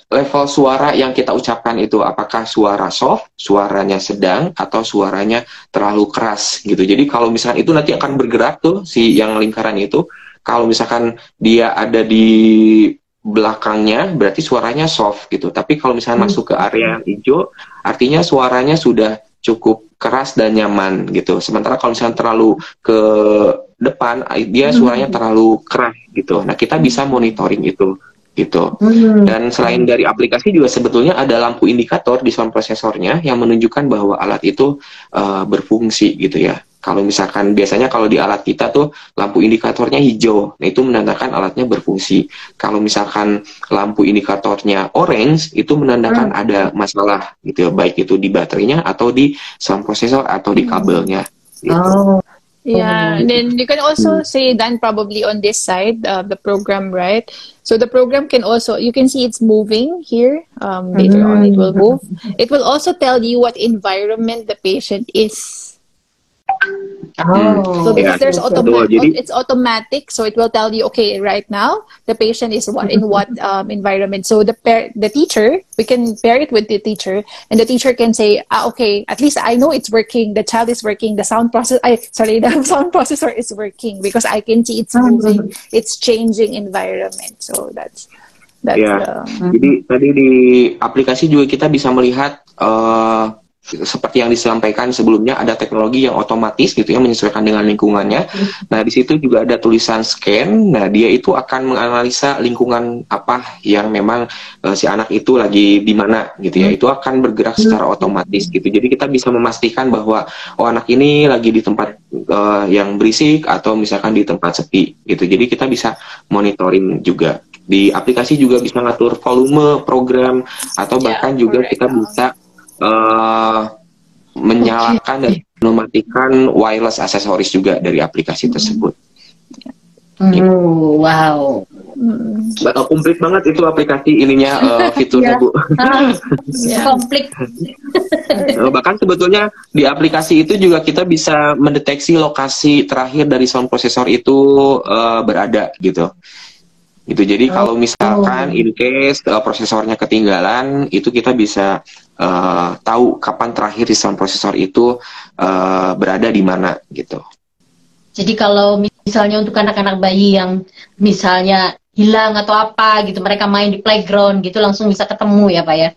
[SPEAKER 2] level suara yang kita ucapkan itu, apakah suara soft, suaranya sedang, atau suaranya terlalu keras gitu. Jadi kalau misalkan itu nanti akan bergerak tuh si yang lingkaran itu, kalau misalkan dia ada di belakangnya berarti suaranya soft gitu. Tapi kalau misalnya masuk ke area hijau, artinya suaranya sudah cukup keras dan nyaman gitu. Sementara kalau misalnya terlalu ke depan, dia suaranya terlalu keras gitu. Nah, kita bisa monitoring itu gitu. Dan selain dari aplikasi juga sebetulnya ada lampu indikator di sound prosesornya yang menunjukkan bahwa alat itu berfungsi gitu ya. Kalau misalkan biasanya kalau di alat kita tuh lampu indikatornya hijau, nah itu menandakan alatnya berfungsi. Kalau misalkan lampu indikatornya orange, itu menandakan ada masalah gitu ya, baik itu di baterainya atau di sound processor atau di kabelnya. Gitu.
[SPEAKER 3] Yeah, and then you can also say then probably on this side, the program, right? So the program can also, you can see it's moving here. Later on it will move. It will also tell you what environment the patient is. So because there's it's automatic, so it will tell you, okay, right now the patient is in what environment. So the teacher, we can pair it with the teacher, and the teacher can say, okay, at least I know it's working. The child is working. The sound sound processor is working because I can see it's moving. It's changing environment. So that's
[SPEAKER 2] ya. Jadi tadi di aplikasi juga kita bisa melihat seperti yang disampaikan sebelumnya, ada teknologi yang otomatis gitu ya, menyesuaikan dengan lingkungannya. Nah, di situ juga ada tulisan scan. Nah, dia itu akan menganalisa lingkungan apa yang memang si anak itu lagi di mana gitu ya. Itu akan bergerak secara otomatis gitu. Jadi kita bisa memastikan bahwa anak ini lagi di tempat yang berisik atau misalkan di tempat sepi gitu. Jadi kita bisa monitoring juga. Di aplikasi juga bisa ngatur volume program, atau bahkan juga kita bisa menyalakan dan mematikan wireless aksesoris juga dari aplikasi tersebut.
[SPEAKER 1] Wow.
[SPEAKER 2] Komplit banget itu aplikasi ininya, fiturnya Bu.
[SPEAKER 1] Komplit.
[SPEAKER 2] Bahkan sebetulnya di aplikasi itu juga kita bisa mendeteksi lokasi terakhir dari sound processor itu berada gitu. Jadi kalau misalkan in case prosesornya ketinggalan, itu kita bisa tahu kapan terakhir di sound processor itu berada di mana gitu.
[SPEAKER 1] Jadi kalau misalnya untuk anak-anak bayi yang misalnya hilang atau apa gitu, mereka main di playground gitu, langsung bisa ketemu ya Pak ya?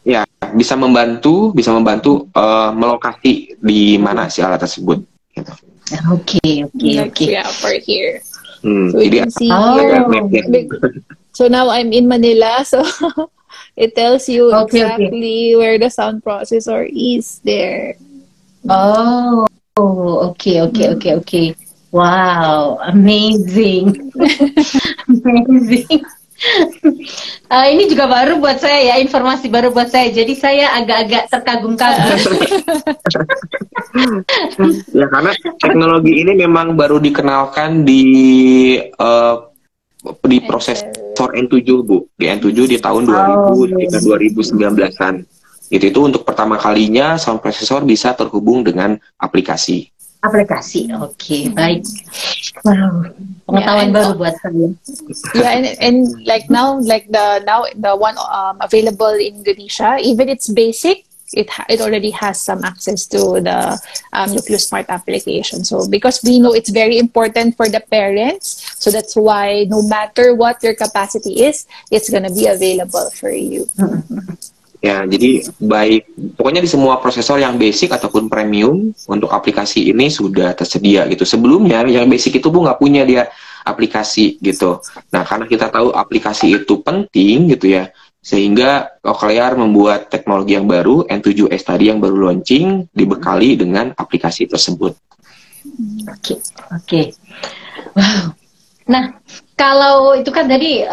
[SPEAKER 2] Ya, bisa membantu melokasi di mana si alat tersebut. Gitu.
[SPEAKER 1] Oke.
[SPEAKER 3] Yeah, for here.
[SPEAKER 2] So jadi
[SPEAKER 3] so now I'm in Manila, so it tells you exactly where the sound processor is there.
[SPEAKER 1] Okay. Wow, amazing. Amazing. Ini juga baru buat saya ya, informasi baru buat saya. Jadi saya agak-agak terkagum-kagum.
[SPEAKER 2] Ya, karena teknologi ini memang baru dikenalkan di prosesor N7 Bu. Di N7 di tahun 2019-an. Itu untuk pertama kalinya sound processor bisa terhubung dengan aplikasi.
[SPEAKER 1] Oke, baik. Wow, pengetahuan baru buat saya.
[SPEAKER 3] Yeah, and like now the one available in Indonesia, even it's basic, it already has some access to the Nucleus Smart application. So because we know it's very important for the parents, so that's why no matter what your capacity is, it's gonna be available for you.
[SPEAKER 2] Ya, jadi pokoknya di semua prosesor yang basic ataupun premium untuk aplikasi ini sudah tersedia gitu. Sebelumnya yang basic itu Bu nggak punya dia aplikasi gitu. Nah, karena kita tahu aplikasi itu penting gitu ya, sehingga Cochlear membuat teknologi yang baru, N7S tadi yang baru launching, dibekali dengan aplikasi tersebut.
[SPEAKER 1] Oke. Wow. Nah, kalau itu kan tadi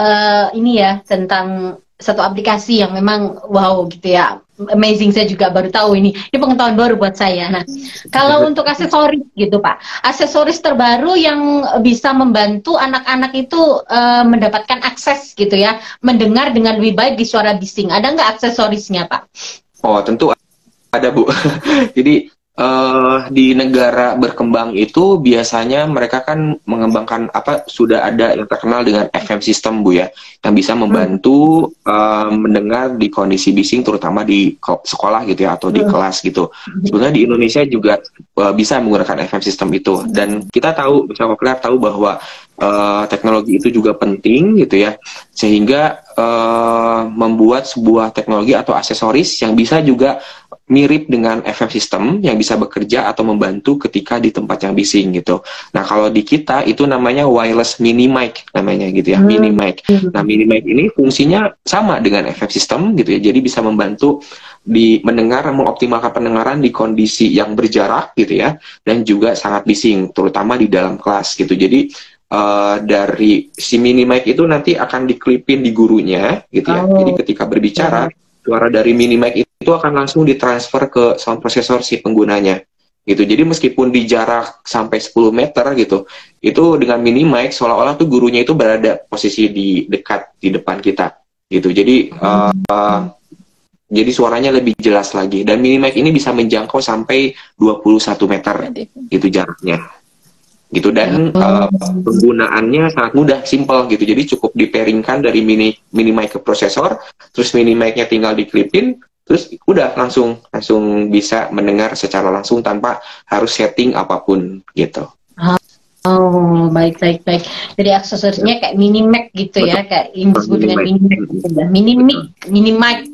[SPEAKER 1] ini ya tentang satu aplikasi yang memang wow gitu ya, amazing. Saya juga baru tahu ini pengetahuan baru buat saya. Nah, kalau untuk aksesoris gitu Pak, aksesoris terbaru yang bisa membantu anak-anak itu mendapatkan akses gitu ya, mendengar dengan lebih baik di suara bising, ada nggak aksesorisnya Pak?
[SPEAKER 2] Oh, tentu ada Bu. Jadi di negara berkembang itu biasanya mereka kan mengembangkan sudah ada yang terkenal dengan FM system Bu ya, yang bisa membantu mendengar di kondisi bising terutama di sekolah gitu ya atau di kelas gitu. Sebenarnya di Indonesia juga bisa menggunakan FM system itu, dan kita tahu, bisa Cochlear tahu bahwa teknologi itu juga penting gitu ya, sehingga membuat sebuah teknologi atau aksesoris yang bisa juga mirip dengan FM system yang bisa bekerja atau membantu ketika di tempat yang bising gitu. Nah kalau di kita itu namanya wireless mini mic namanya gitu ya, mini mic. Nah mini mic ini fungsinya sama dengan FM system gitu ya, jadi bisa membantu di mendengar, mengoptimalkan pendengaran di kondisi yang berjarak gitu ya, dan juga sangat bising, terutama di dalam kelas gitu. Jadi dari si mini mic itu nanti akan diklipin di gurunya gitu ya. Jadi ketika berbicara, suara dari mini mic itu akan langsung ditransfer ke sound processor si penggunanya gitu. Jadi meskipun di jarak sampai 10 meter gitu, itu dengan mini mic seolah-olah tuh gurunya itu berada posisi di dekat di depan kita gitu. Jadi jadi suaranya lebih jelas lagi, dan mini mic ini bisa menjangkau sampai 21 meter gitu jaraknya gitu, dan penggunaannya sangat mudah, simple gitu. Jadi cukup diperingkan dari mini mic ke prosesor, terus mini mic-nya tinggal diklipin, terus udah langsung bisa mendengar secara langsung tanpa harus setting apapun gitu.
[SPEAKER 1] Oh, baik. Jadi aksesorisnya kayak mini mic gitu ya, kayak ini disebut dengan mini mic.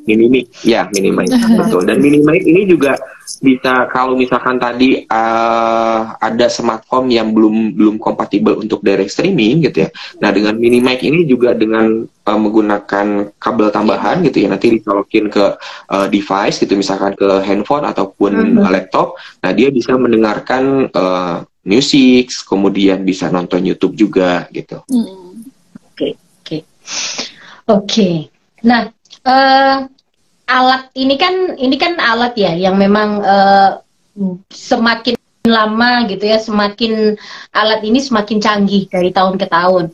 [SPEAKER 2] Ya, mini mic. Betul. Dan mini mic ini juga bisa, kalau misalkan tadi ada smartphone yang belum kompatibel untuk direct streaming gitu ya. Nah, dengan mini mic ini juga dengan menggunakan kabel tambahan gitu ya, nanti dicolokin ke device gitu, misalkan ke handphone ataupun laptop. Nah, dia bisa mendengarkan musik, kemudian bisa nonton YouTube juga gitu.
[SPEAKER 1] Oke. Nah, alat ini kan alat ya yang memang semakin lama gitu ya, semakin alat ini semakin canggih dari tahun ke tahun.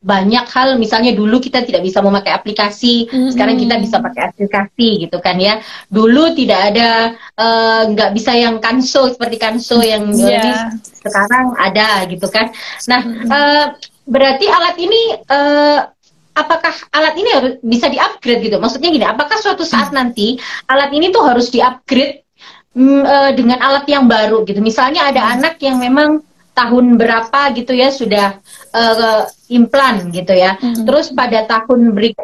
[SPEAKER 1] Banyak hal, misalnya dulu kita tidak bisa memakai aplikasi, sekarang kita bisa pakai aplikasi gitu kan ya. Dulu tidak ada, nggak bisa yang kanso seperti kanso yang sekarang ada gitu kan. Nah, berarti alat ini, apakah alat ini harus bisa di-upgrade gitu? Maksudnya gini, apakah suatu saat nanti alat ini tuh harus di-upgrade dengan alat yang baru gitu? Misalnya ada anak yang memang tahun berapa gitu ya sudah implan gitu ya. Terus pada tahun 20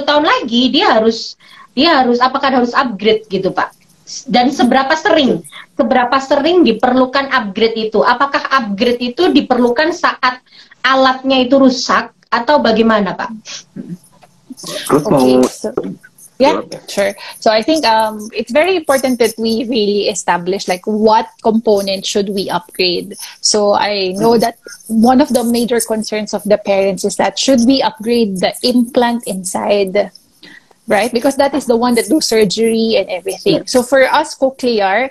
[SPEAKER 1] tahun lagi dia harus apakah harus upgrade gitu Pak? Dan seberapa sering diperlukan upgrade itu? Apakah upgrade itu diperlukan saat alatnya itu rusak atau bagaimana Pak?
[SPEAKER 3] Yeah, sure. So I think it's very important that we really establish like what component should we upgrade. So I know that one of the major concerns of the parents is that should we upgrade the implant inside, right? Because that is the one that do surgery and everything. So for us Cochlear,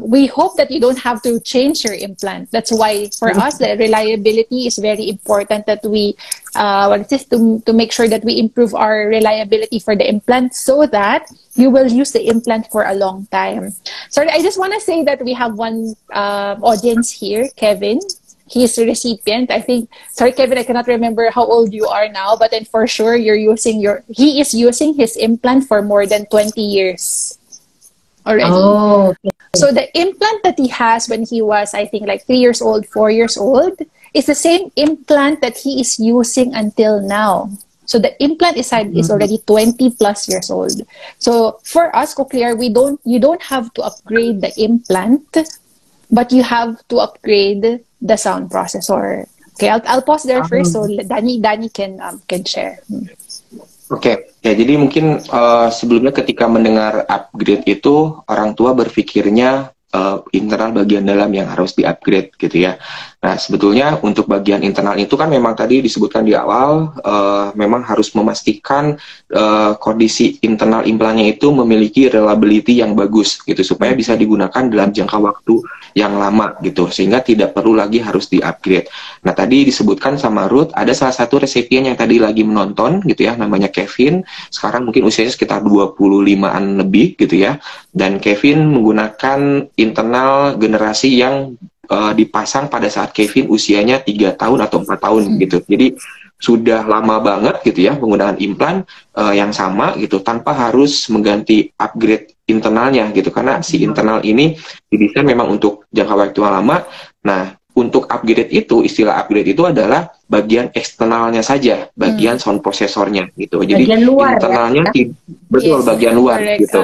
[SPEAKER 3] we hope that you don't have to change your implant. That's why for us the reliability is very important, that we to make sure that we improve our reliability for the implant so that you will use the implant for a long time. Sorry, I just want to say that we have one audience here, Kevin. He's a recipient. I think, sorry Kevin, I cannot remember how old you are now, but then for sure he is using his implant for more than 20 years already.
[SPEAKER 1] Oh, okay.
[SPEAKER 3] So the implant that he has when he was, I think, like 3 years old, 4 years old, is the same implant that he is using until now. So the implant is already 20 plus years old. So for us, Cochlear, you don't have to upgrade the implant, but you have to upgrade the sound processor. Okay, I'll pause there first so Danny can share.
[SPEAKER 2] Oke, ya jadi mungkin sebelumnya ketika mendengar upgrade itu orang tua berpikirnya internal bagian dalam yang harus di-upgrade gitu ya. Nah sebetulnya untuk bagian internal itu kan memang tadi disebutkan di awal memang harus memastikan kondisi internal implannya itu memiliki reliability yang bagus gitu supaya bisa digunakan dalam jangka waktu yang lama gitu, sehingga tidak perlu lagi harus di-upgrade. Nah tadi disebutkan sama Ruth, ada salah satu resipien yang tadi lagi menonton gitu ya, namanya Kevin, sekarang mungkin usianya sekitar 25-an lebih gitu ya. dan Kevin menggunakan internal generasi yang dipasang pada saat Kevin usianya 3 tahun atau 4 tahun gitu. Jadi sudah lama banget gitu ya penggunaan implan yang sama gitu tanpa harus mengganti upgrade internalnya gitu, karena si internal ini didesain memang untuk jangka waktu yang lama. Nah, untuk upgrade itu, istilah upgrade itu adalah bagian eksternalnya saja, bagian sound prosesornya gitu. Jadi
[SPEAKER 1] bagian luar,
[SPEAKER 2] internalnya
[SPEAKER 1] ya?
[SPEAKER 2] Betul, bagian luar
[SPEAKER 3] correct.
[SPEAKER 2] gitu.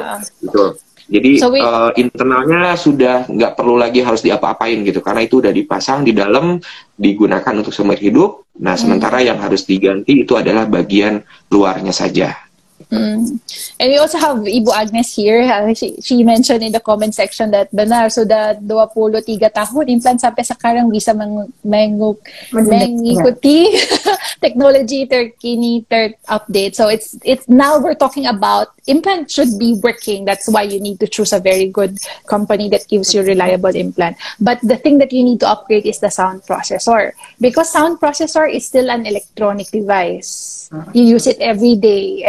[SPEAKER 2] Betul. Jadi
[SPEAKER 3] So
[SPEAKER 2] internalnya sudah nggak perlu lagi harus diapa-apain gitu, karena itu udah dipasang di dalam, digunakan untuk seumur hidup. Nah, sementara yang harus diganti itu adalah bagian luarnya saja.
[SPEAKER 3] And we also have Ibu Agnes here. She mentioned in the comment section that benar, sudah 23 tahun implant sampai sekarang bisa mengikuti technology terkini update. So it's now we're talking about implant should be working. That's why you need to choose a very good company that gives you reliable implant. But the thing that you need to upgrade is the sound processor, because sound processor is still an electronic device. You use it every day,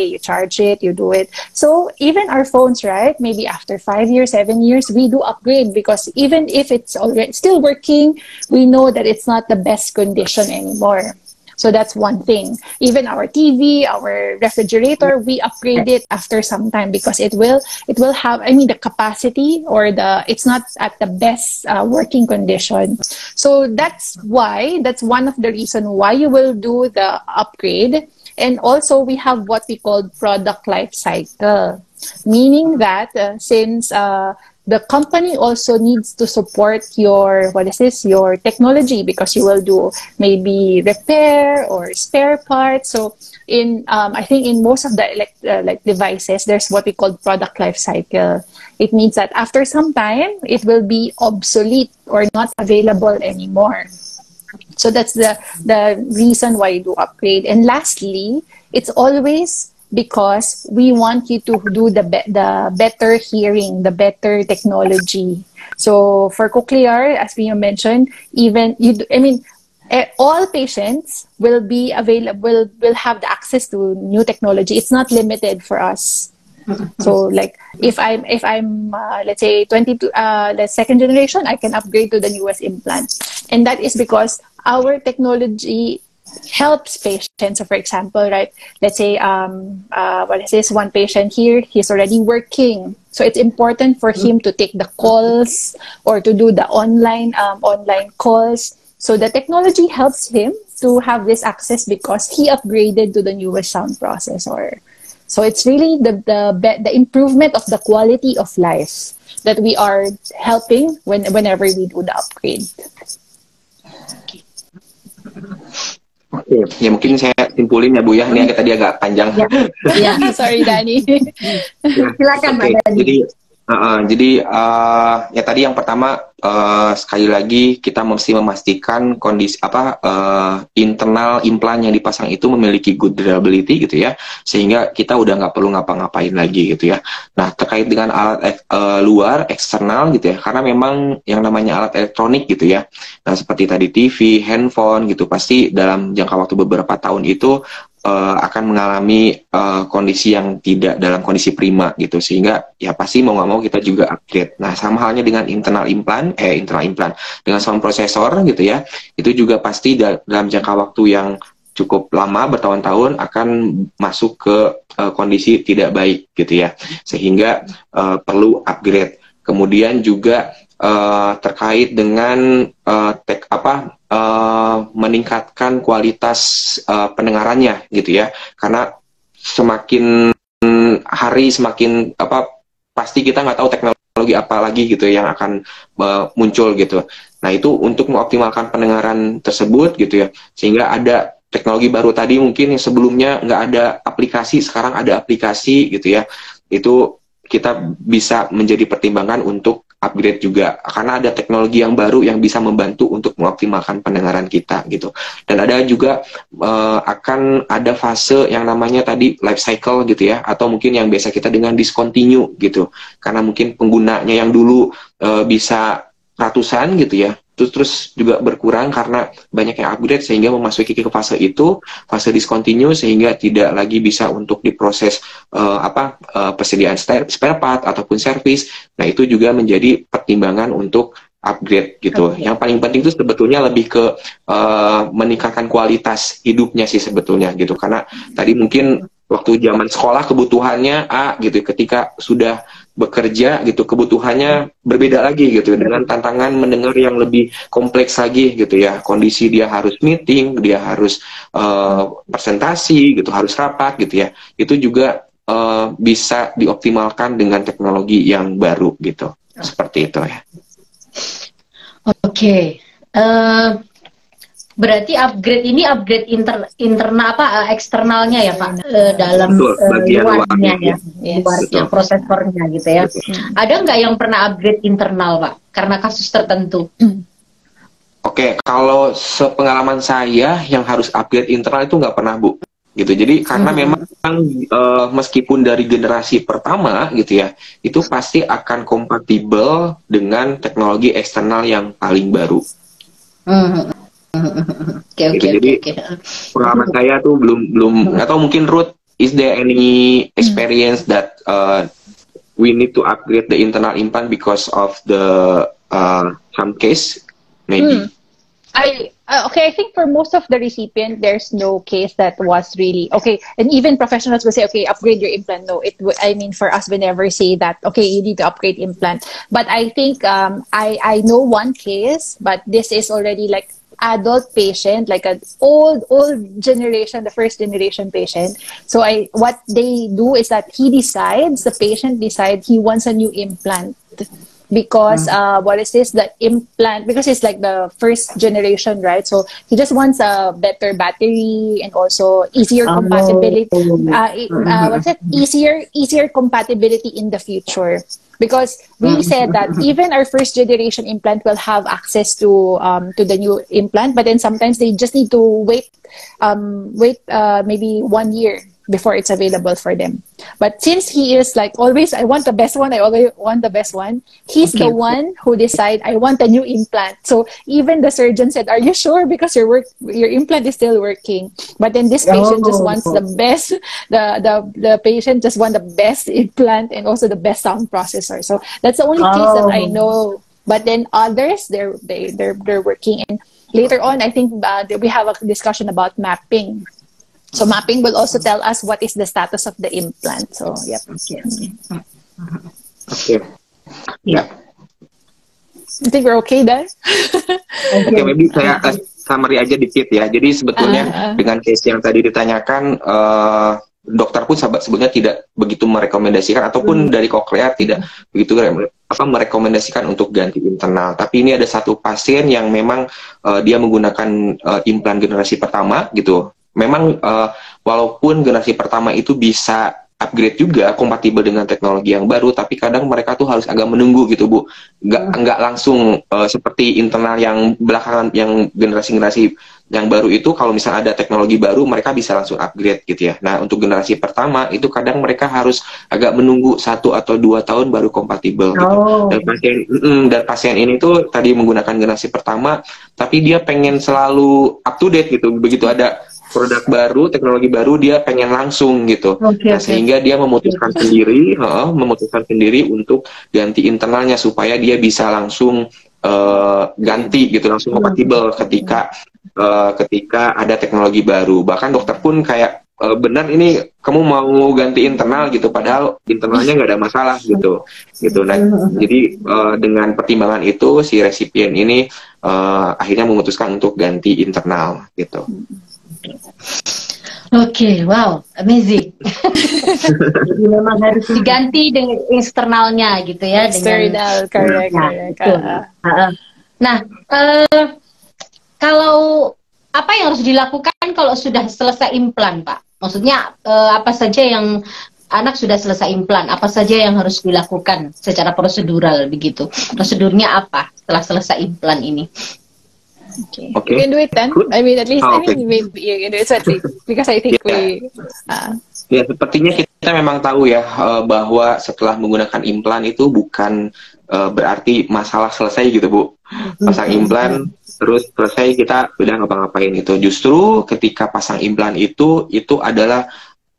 [SPEAKER 3] you charge it, you do it. So even our phones, right? Maybe after 5 years, 7 years, we do upgrade, because even if it's already still working, we know that it's not the best condition anymore. So that's one thing. Even our TV, our refrigerator, we upgrade it after some time, because it will have, I mean, the capacity or it's not at the best working condition. So that's one of the reason why you will do the upgrade. And also we have what we call product life cycle, meaning that since the company also needs to support your your technology, because you will do maybe repair or spare parts. So in I think in most of the like devices, there's what we call product life cycle. It means that after some time it will be obsolete or not available anymore. So that's the reason why you do upgrade. And lastly, it's always because we want you to do the better hearing, the better technology. So for Cochlear, as we mentioned, all patients will be available, will have the access to new technology. It's not limited for us. So like if I'm let's say 22 the second generation, I can upgrade to the newest implant, and that is because our technology helps patients. So for example, right, let's say one patient here, he's already working, so it's important for him to take the calls or to do the online calls. So the technology helps him to have this access because he upgraded to the newest sound processor. So it's really the improvement of the quality of life that we are helping whenever we do the upgrade.
[SPEAKER 2] Oke, ya mungkin saya simpulin ya Bu ya, ini tadi agak panjang.
[SPEAKER 3] Ya. Sorry Dani.
[SPEAKER 1] Silakan Pak Dani.
[SPEAKER 2] Jadi ya tadi yang pertama sekali lagi kita mesti memastikan kondisi internal implan yang dipasang itu memiliki good durability gitu ya, sehingga kita udah nggak perlu ngapa-ngapain lagi gitu ya. Nah, terkait dengan alat luar eksternal gitu ya, karena memang yang namanya alat elektronik gitu ya, nah seperti tadi TV, handphone gitu, pasti dalam jangka waktu beberapa tahun itu akan mengalami kondisi yang tidak dalam kondisi prima gitu, sehingga ya pasti mau nggak mau kita juga upgrade. Nah, sama halnya dengan internal implan dengan sound processor gitu ya, itu juga pasti dalam jangka waktu yang cukup lama, bertahun-tahun, akan masuk ke kondisi tidak baik gitu ya, sehingga perlu upgrade. Kemudian juga terkait dengan meningkatkan kualitas pendengarannya gitu ya, karena semakin hari semakin pasti kita nggak tahu teknologi apa lagi gitu yang akan muncul gitu. Nah, itu untuk mengoptimalkan pendengaran tersebut gitu ya, sehingga ada teknologi baru tadi mungkin yang sebelumnya nggak ada aplikasi, sekarang ada aplikasi gitu ya, itu kita bisa menjadi pertimbangan untuk upgrade juga, karena ada teknologi yang baru yang bisa membantu untuk mengoptimalkan pendengaran kita gitu. Dan ada juga akan ada fase yang namanya tadi life cycle gitu ya, atau mungkin yang biasa kita dengan discontinue gitu, karena mungkin penggunanya yang dulu bisa ratusan gitu ya, terus juga berkurang karena banyak yang upgrade sehingga memasuki ke fase itu, fase discontinue, sehingga tidak lagi bisa untuk diproses persediaan spare part ataupun servis. Nah, itu juga menjadi pertimbangan untuk upgrade gitu. Yang paling penting itu sebetulnya lebih ke meningkatkan kualitas hidupnya sih sebetulnya gitu. Karena tadi mungkin waktu zaman sekolah kebutuhannya A gitu, ketika sudah bekerja gitu kebutuhannya berbeda lagi gitu, dengan tantangan mendengar yang lebih kompleks lagi gitu ya. Kondisi dia harus meeting, dia harus presentasi gitu, harus rapat gitu ya. Itu juga bisa dioptimalkan dengan teknologi yang baru gitu. Seperti itu ya.
[SPEAKER 1] Oke. Berarti upgrade ini upgrade internal eksternalnya ya Pak, dalam luarnya ya, luarnya prosesornya gitu ya. Ada nggak yang pernah upgrade internal Pak karena kasus tertentu?
[SPEAKER 2] Oke, kalau sepengalaman saya yang harus upgrade internal itu nggak pernah Bu. Gitu. Jadi karena memang meskipun dari generasi pertama gitu ya, itu pasti akan kompatibel dengan teknologi eksternal yang paling baru. Jadi pengalaman saya tuh belum atau mungkin Ruth, is there any experience that we need to upgrade the internal implant because of the some case maybe?
[SPEAKER 3] I think for most of the recipient, there's no case that was really okay. And even professionals will say, okay, upgrade your implant. No, I mean, for us, we never say that, okay, you need to upgrade implant. But I think I know one case, but this is already like adult patient, like an old generation, the first generation patient. So what they do is that the patient decides he wants a new implant. Because the implant, because it's like the first generation, right? So he just wants a better battery and also easier compatibility. Easier compatibility in the future. Because we said that even our first generation implant will have access to the new implant, but then sometimes they just need to wait maybe 1 year before it's available for them. But since he is like always, I want the best one, I always want the best one, he's the one who decide, I want a new implant. So even the surgeon said, are you sure? Because your implant is still working. But then this patient just wants the best, the patient just wants the best implant and also the best sound processor. So that's the only case that I know. But then others, they're working. And later on, I think we have a discussion about mapping. So mapping will also tell us what is the status of the implant. So, yep.
[SPEAKER 2] Okay. Yeah.
[SPEAKER 3] I think we're okay there.
[SPEAKER 2] Oke, maybe saya summary aja dikit ya. Jadi sebetulnya dengan case yang tadi ditanyakan, dokter pun sebetulnya tidak begitu merekomendasikan, ataupun dari Cochlear tidak begitu merekomendasikan untuk ganti internal. Tapi ini ada satu pasien yang memang dia menggunakan implan generasi pertama gitu. Memang walaupun generasi pertama itu bisa upgrade juga kompatibel dengan teknologi yang baru, tapi kadang mereka tuh harus agak menunggu gitu Bu, nggak langsung seperti internal yang belakangan, yang generasi yang baru itu kalau misalnya ada teknologi baru mereka bisa langsung upgrade gitu ya. Nah untuk generasi pertama itu kadang mereka harus agak menunggu 1 atau 2 tahun baru kompatibel gitu. Dan pasien ini tuh tadi menggunakan generasi pertama, tapi dia pengen selalu up to date gitu. Begitu ada produk baru, teknologi baru, dia pengen langsung gitu. Sehingga dia memutuskan sendiri untuk ganti internalnya supaya dia bisa langsung ganti gitu, langsung kompatibel ketika ada teknologi baru. Bahkan dokter pun kayak benar ini kamu mau ganti internal gitu, padahal internalnya nggak ada masalah gitu. Nah, jadi dengan pertimbangan itu si resipien ini akhirnya memutuskan untuk ganti internal gitu.
[SPEAKER 1] Oke, wow, amazing. Jadi memang harus diganti dengan eksternalnya gitu ya.
[SPEAKER 3] External, correct.
[SPEAKER 1] Nah, kalau apa yang harus dilakukan kalau sudah selesai implan, Pak? Maksudnya apa saja yang anak sudah selesai implan, apa saja yang harus dilakukan secara prosedural begitu? Prosedurnya apa setelah selesai implan ini?
[SPEAKER 3] Okay. You can do it then. Good. I mean, at least I think maybe you can do it because I think
[SPEAKER 2] Ya, sepertinya kita memang tahu ya bahwa setelah menggunakan implan itu bukan berarti masalah selesai gitu Bu. pasang implan terus selesai kita udah ngapa-ngapain itu. Justru ketika pasang implan itu adalah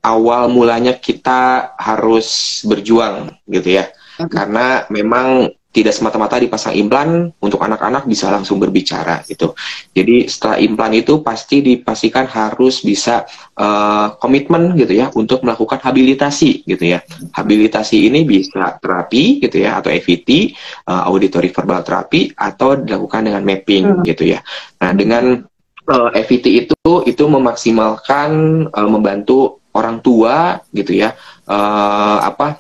[SPEAKER 2] awal mulanya kita harus berjuang gitu ya. Karena memang tidak semata-mata dipasang implan untuk anak-anak bisa langsung berbicara gitu. Jadi setelah implan itu pasti dipastikan harus bisa komitmen gitu ya untuk melakukan habilitasi gitu ya. Habilitasi ini bisa terapi gitu ya atau AVT, auditory verbal therapy, atau dilakukan dengan mapping gitu ya. Nah dengan AVT itu memaksimalkan membantu orang tua gitu ya,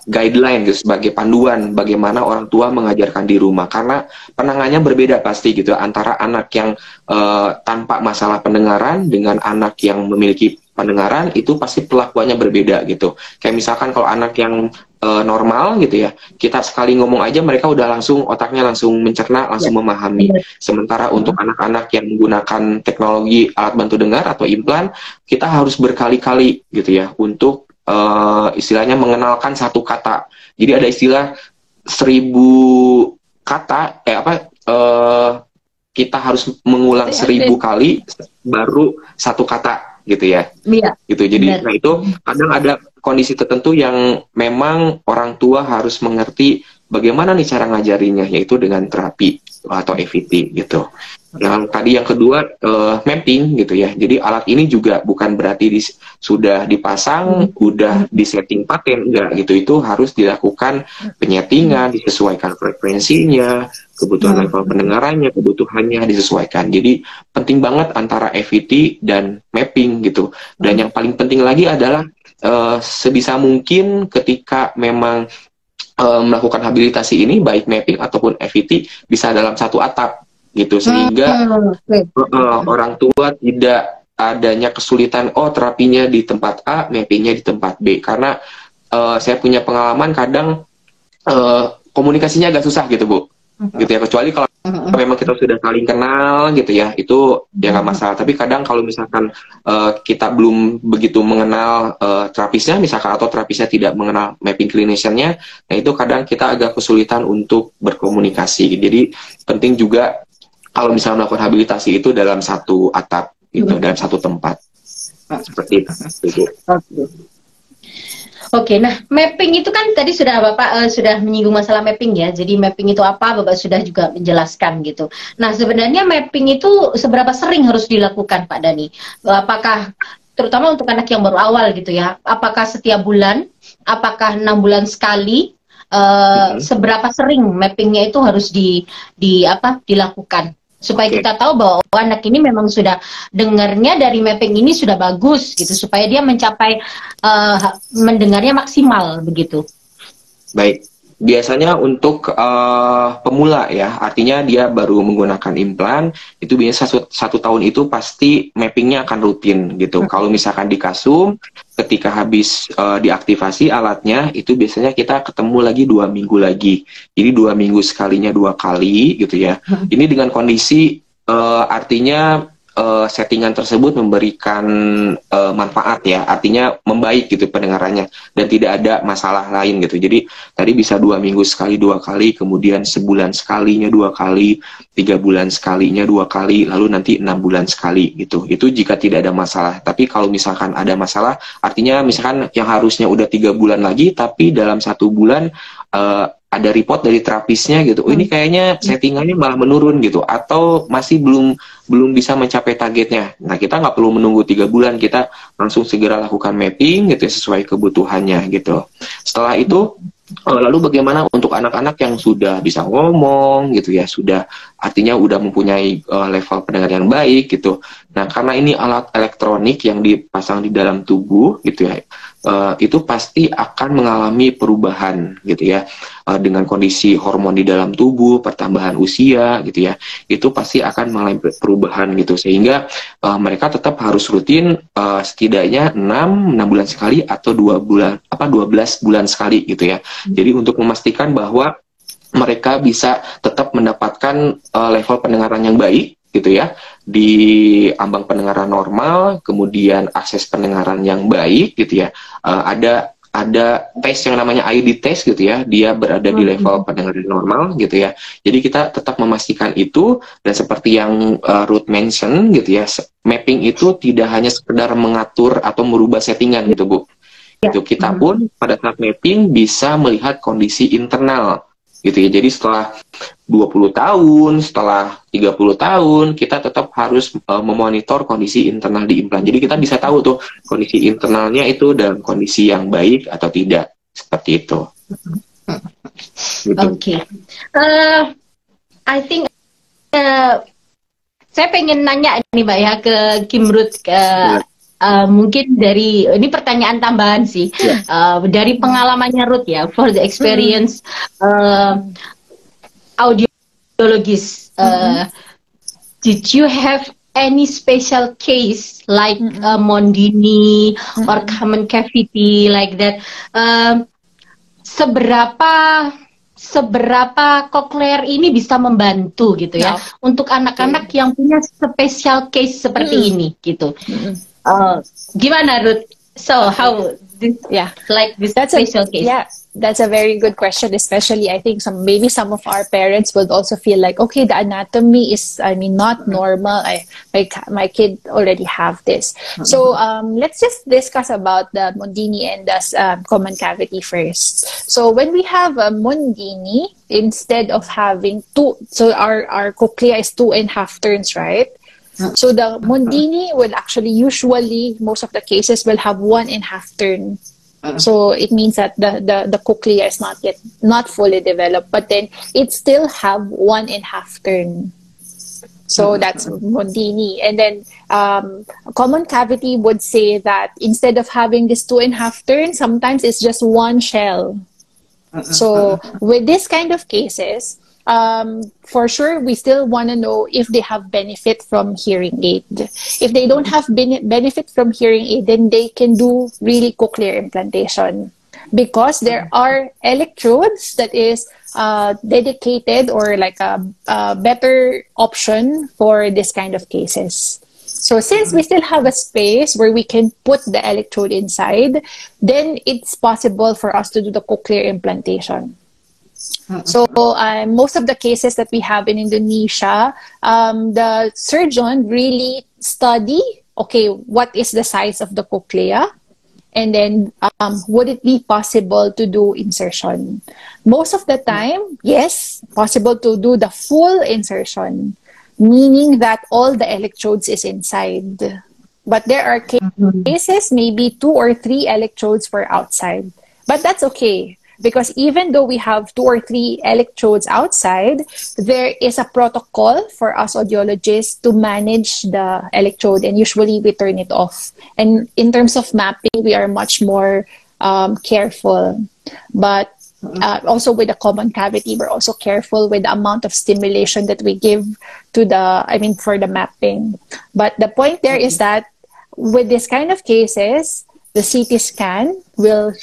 [SPEAKER 2] guideline gitu, sebagai panduan bagaimana orang tua mengajarkan di rumah, karena penanganannya berbeda pasti gitu antara anak yang tanpa masalah pendengaran dengan anak yang memiliki pendengaran, itu pasti perlakuannya berbeda gitu. Kayak misalkan kalau anak yang normal gitu ya, kita sekali ngomong aja mereka udah langsung otaknya langsung mencerna, langsung memahami. Sementara untuk anak-anak yang menggunakan teknologi alat bantu dengar atau implan, kita harus berkali-kali gitu ya untuk istilahnya mengenalkan satu kata. Jadi ada istilah 1000 kata, kita harus mengulang 1000 kali baru satu kata gitu ya.
[SPEAKER 1] Iya.
[SPEAKER 2] Gitu. Jadi nah itu kadang ada kondisi tertentu yang memang orang tua harus mengerti bagaimana nih cara ngajarinya, yaitu dengan terapi atau AVT gitu. Yang tadi yang kedua mapping gitu ya. Jadi alat ini juga bukan berarti sudah dipasang, udah disetting paten, enggak gitu. Itu harus dilakukan penyetingan, disesuaikan frekuensinya, kebutuhan level pendengarannya, kebutuhannya disesuaikan. Jadi penting banget antara AVT dan mapping gitu. Dan yang paling penting lagi adalah sebisa mungkin ketika memang melakukan habilitasi ini, baik mapping ataupun AVT, bisa dalam satu atap gitu, sehingga orang tua tidak adanya kesulitan, terapinya di tempat A, mappingnya di tempat B, karena saya punya pengalaman kadang komunikasinya agak susah gitu Bu, gitu ya, kecuali kalau memang kita sudah saling kenal gitu ya, itu ya nggak masalah. Tapi kadang kalau misalkan kita belum begitu mengenal terapisnya misalkan, atau terapisnya tidak mengenal mapping cliniciannya, nah itu kadang kita agak kesulitan untuk berkomunikasi. Jadi penting juga kalau misalnya melakukan habilitasi itu dalam satu atap gitu, dalam satu tempat seperti itu.
[SPEAKER 1] Oke, nah mapping itu kan tadi sudah Bapak sudah menyinggung masalah mapping ya. Jadi mapping itu apa, Bapak sudah juga menjelaskan gitu. Nah sebenarnya mapping itu seberapa sering harus dilakukan Pak Dani? Apakah terutama untuk anak yang baru awal gitu ya? Apakah setiap bulan? Apakah 6 bulan sekali? Seberapa sering mappingnya itu harus dilakukan? Supaya kita tahu bahwa anak ini memang sudah dengarnya dari mapping ini sudah bagus gitu, supaya dia mencapai mendengarnya maksimal begitu.
[SPEAKER 2] Baik, biasanya untuk pemula ya, artinya dia baru menggunakan implan, itu biasanya satu tahun itu pasti mappingnya akan rutin gitu. Kalau misalkan di Kasum, ketika habis diaktifasi alatnya, itu biasanya kita ketemu lagi 2 minggu lagi. Jadi 2 minggu sekalinya 2 kali gitu ya. Ini dengan kondisi artinya settingan tersebut memberikan manfaat ya, artinya membaik gitu pendengarannya dan tidak ada masalah lain gitu. Jadi tadi bisa 2 minggu sekali 2 kali, kemudian sebulan sekalinya 2 kali, 3 bulan sekalinya 2 kali, lalu nanti 6 bulan sekali gitu. Itu jika tidak ada masalah. Tapi kalau misalkan ada masalah, artinya misalkan yang harusnya udah 3 bulan lagi, tapi dalam 1 bulan ada report dari terapisnya gitu, ini kayaknya settingannya malah menurun gitu, atau masih belum bisa mencapai targetnya. Nah kita nggak perlu menunggu 3 bulan, kita langsung segera lakukan mapping gitu sesuai kebutuhannya gitu. Setelah itu lalu bagaimana untuk anak-anak yang sudah bisa ngomong gitu ya, sudah artinya udah mempunyai level pendengar yang baik gitu. Nah karena ini alat elektronik yang dipasang di dalam tubuh gitu ya, itu pasti akan mengalami perubahan gitu ya, dengan kondisi hormon di dalam tubuh, pertambahan usia gitu ya, itu pasti akan mengalami perubahan gitu, sehingga mereka tetap harus rutin setidaknya 6 bulan sekali atau 12 bulan sekali gitu ya. Jadi untuk memastikan bahwa mereka bisa tetap mendapatkan level pendengaran yang baik gitu ya, di ambang pendengaran normal, kemudian akses pendengaran yang baik gitu ya, ada ada tes yang namanya ID test gitu ya, dia berada di level pendengaran normal gitu ya. Jadi kita tetap memastikan itu, dan seperti yang Ruth mention gitu ya, mapping itu tidak hanya sekedar mengatur atau merubah settingan gitu Bu. Itu kita pun pada saat mapping bisa melihat kondisi internal gitu ya. Jadi setelah 20 tahun, setelah 30 tahun, kita tetap harus memonitor kondisi internal di implan. Jadi kita bisa tahu tuh kondisi internalnya itu dalam kondisi yang baik atau tidak. Seperti itu. Gitu.
[SPEAKER 1] Oke. I think saya pengen nanya nih Mbak ya ke Kim Ruth, mungkin dari ini pertanyaan tambahan sih, dari pengalamannya Ruth ya, for the experience audiologist, did you have any special case like Mondini or common cavity like that? Seberapa cochlear ini bisa membantu gitu ya untuk anak-anak yang punya special case seperti ini gitu? Gimana Ruth? So how this, like this special case?
[SPEAKER 3] Yeah, that's a very good question. Especially, I think maybe some of our parents would also feel like, okay, the anatomy is, not normal. My kid already have this. So let's just discuss about the Mondini and the common cavity first. So when we have a Mondini, instead of having two, so our cochlea is 2.5 turns, right? So the Mondini will actually usually, most of the cases will have 1.5 turn. So it means that the cochlea is not fully developed, but then it still have 1.5 turn. So that's Mondini. And then common cavity would say that instead of having this 2.5 turn, sometimes it's just one shell. So with this kind of cases, for sure, we still want to know if they have benefit from hearing aid. If they don't have benefit from hearing aid, then they can do really cochlear implantation, because there are electrodes that is dedicated or like a better option for this kind of cases. So since we still have a space where we can put the electrode inside, then it's possible for us to do the cochlear implantation. So most of the cases that we have in Indonesia, the surgeon really study, okay, what is the size of the cochlea, and then would it be possible to do insertion? Most of the time, yes, possible to do the full insertion, meaning that all the electrodes is inside. But there are cases, maybe 2 or 3 electrodes were outside. But that's okay. Because even though we have 2 or 3 electrodes outside, there is a protocol for us audiologists to manage the electrode, and usually we turn it off. And in terms of mapping, we are much more careful. But also with the common cavity, we're also careful with the amount of stimulation that we give to for the mapping. But the point there is that with this kind of cases, the CT scan will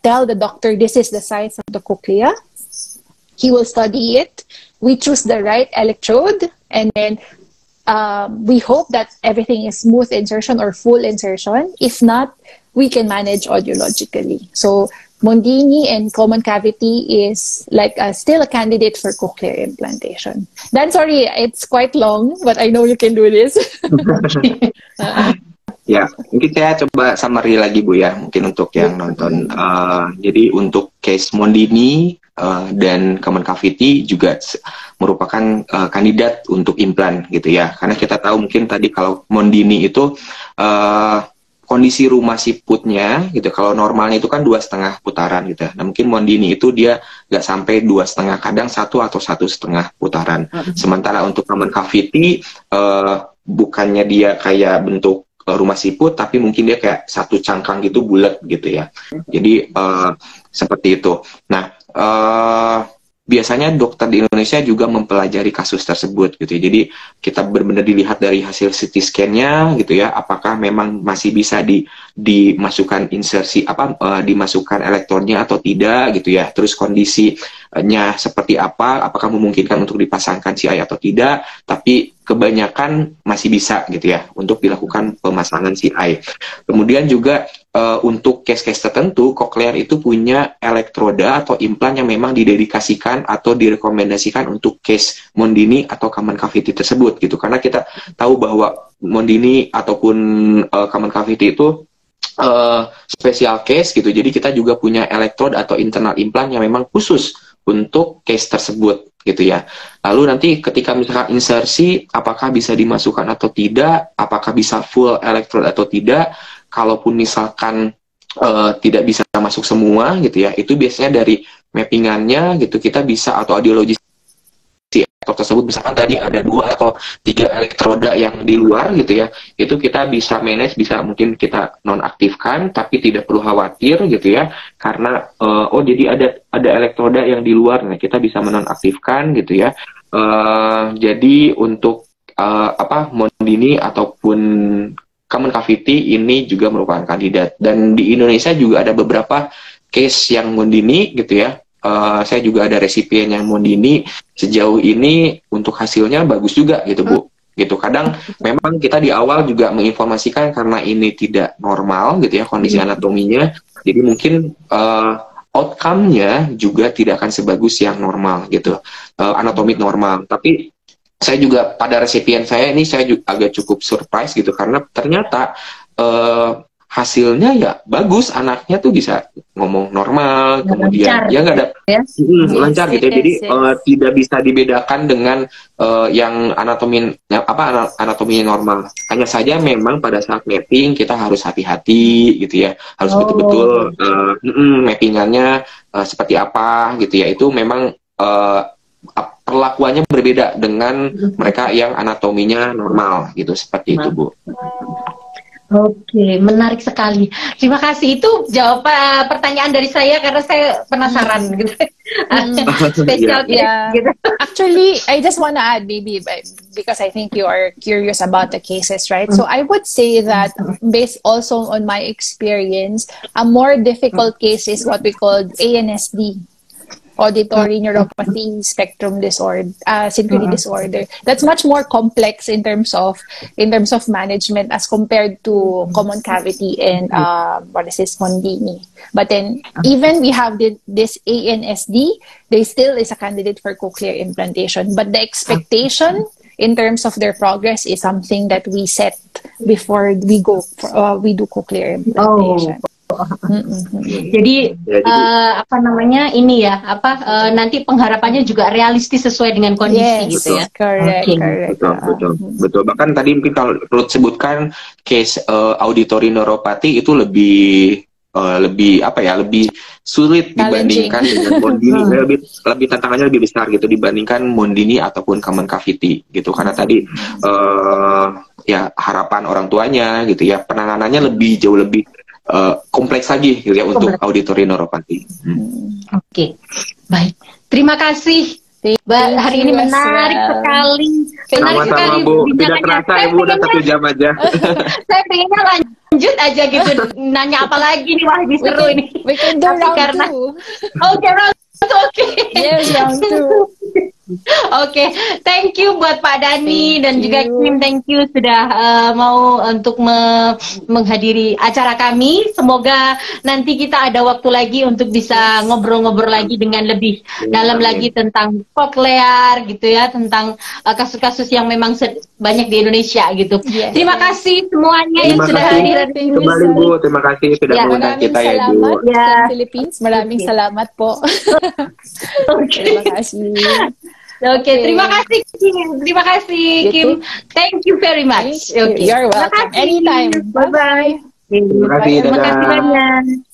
[SPEAKER 3] tell the doctor this is the size of the cochlea. He will study it. We choose the right electrode, and then we hope that everything is smooth insertion or full insertion. If not, we can manage audiologically. So Mondini and common cavity is still a candidate for cochlear implantation. Dan, sorry, it's quite long, but I know you can do this.
[SPEAKER 2] Ya, mungkin saya coba summary lagi Bu ya, mungkin untuk yang nonton. Jadi untuk case Mondini dan common cavity juga merupakan kandidat untuk implan gitu ya. Karena kita tahu mungkin tadi kalau Mondini itu kondisi rumah siputnya gitu, kalau normalnya itu kan 2,5 putaran gitu ya. Nah mungkin Mondini itu dia nggak sampai 2,5, kadang 1 atau 1,5 putaran. Sementara untuk common cavity bukannya dia kayak bentuk rumah siput, tapi mungkin dia kayak satu cangkang gitu, bulat gitu ya. Jadi seperti itu. Nah biasanya dokter di Indonesia juga mempelajari kasus tersebut gitu ya. Jadi kita benar-benar dilihat dari hasil CT scan-nya gitu ya, apakah memang masih bisa dimasukkan insersi dimasukkan elektrodnya atau tidak gitu ya. Terus kondisinya seperti apa, apakah memungkinkan untuk dipasangkan CI atau tidak. Tapi kebanyakan masih bisa gitu ya untuk dilakukan pemasangan CI. Kemudian juga untuk case-case tertentu, Cochlear itu punya elektroda atau implan yang memang didedikasikan atau direkomendasikan untuk case Mondini atau common cavity tersebut gitu. Karena kita tahu bahwa Mondini ataupun common cavity itu special case gitu. Jadi kita juga punya elektrod atau internal implant yang memang khusus untuk case tersebut gitu ya. Lalu nanti ketika misalkan insersi, apakah bisa dimasukkan atau tidak, apakah bisa full elektrod atau tidak, kalaupun misalkan tidak bisa masuk semua gitu ya, itu biasanya dari mappingannya gitu kita bisa, atau audiologis si elektrod tersebut misalkan tadi ada 2 atau 3 elektroda yang di luar gitu ya, itu kita bisa manage, bisa mungkin kita nonaktifkan, tapi tidak perlu khawatir gitu ya, karena oh jadi ada elektroda yang di luar, nah kita bisa menonaktifkan gitu ya. Jadi untuk Mondini ataupun common cavity ini juga merupakan kandidat, dan di Indonesia juga ada beberapa case yang Mondini gitu ya. Saya juga ada resipien yang Mondini, sejauh ini untuk hasilnya bagus juga gitu Bu. Gitu. Kadang memang kita di awal juga menginformasikan karena ini tidak normal gitu ya kondisi anatominya, jadi mungkin outcome-nya juga tidak akan sebagus yang normal gitu, anatomik normal. Tapi saya juga pada resipien saya ini saya juga agak cukup surprise gitu, karena ternyata hasilnya ya bagus, anaknya tuh bisa ngomong normal, kemudian lancar, ya nggak ada lancar gitu ya. Jadi tidak bisa dibedakan dengan yang anatominya normal. Hanya saja memang pada saat mapping kita harus hati-hati gitu ya, harus betul-betul mappingannya seperti apa gitu ya. Itu memang perlakuannya berbeda dengan mereka yang anatominya normal gitu, seperti itu Bu.
[SPEAKER 1] Oke, menarik sekali. Terima kasih. Itu jawab pertanyaan dari saya karena saya penasaran gitu. Spesial gitu.
[SPEAKER 3] Actually, I just want to add maybe because I think you are curious about the cases, right? So I would say that based also on my experience, a more difficult case is what we call ANSD. Auditory neuropathy spectrum disorder, synchrony disorder. That's much more complex in terms of management as compared to common cavity and Mondini. But then even we have this ANSD, they still is a candidate for cochlear implantation. But the expectation in terms of their progress is something that we set before we do cochlear implantation.
[SPEAKER 1] Jadi nanti pengharapannya juga realistis sesuai dengan kondisi gitu ya.
[SPEAKER 3] Correct.
[SPEAKER 2] Betul. Bahkan tadi mungkin kalau perlu sebutkan case auditory neuropathy itu lebih sulit dibandingkan dengan Mondini. lebih tantangannya lebih besar gitu dibandingkan Mondini ataupun common cavity gitu, karena tadi ya harapan orang tuanya gitu ya, penanganannya jauh lebih kompleks lagi gitu ya untuk auditory neuropathy.
[SPEAKER 1] Oke. Baik. Terima kasih. Hari ini menarik sekali.
[SPEAKER 2] Sama-sama Bu. Tidak terasa Ibu udah 1 jam aja.
[SPEAKER 1] Saya pengennya lanjut aja gitu. Nanya apa lagi nih, wah seru ini.
[SPEAKER 3] We can do round 2.
[SPEAKER 1] Okay, round 2. Oke.
[SPEAKER 3] Yes, round 2.
[SPEAKER 1] Oke, thank you buat Pak Dani dan juga Kim, thank you sudah mau untuk menghadiri acara kami. Semoga nanti kita ada waktu lagi untuk bisa ngobrol-ngobrol lagi dengan lebih dalam lagi tentang cochlear gitu ya, tentang kasus-kasus yang memang banyak di Indonesia gitu. Terima kasih semuanya yang sudah hadir.
[SPEAKER 2] Kembali Bu, terima kasih sudah mengundang kita ya Bu.
[SPEAKER 3] Philippines, maraming salamat po. Terima kasih.
[SPEAKER 1] Oke, terima kasih Kim. Terima kasih Kim. Thank you very much.
[SPEAKER 3] You're welcome. Anytime.
[SPEAKER 1] Bye-bye.
[SPEAKER 2] Terima kasih.
[SPEAKER 1] Terima kasih banyak.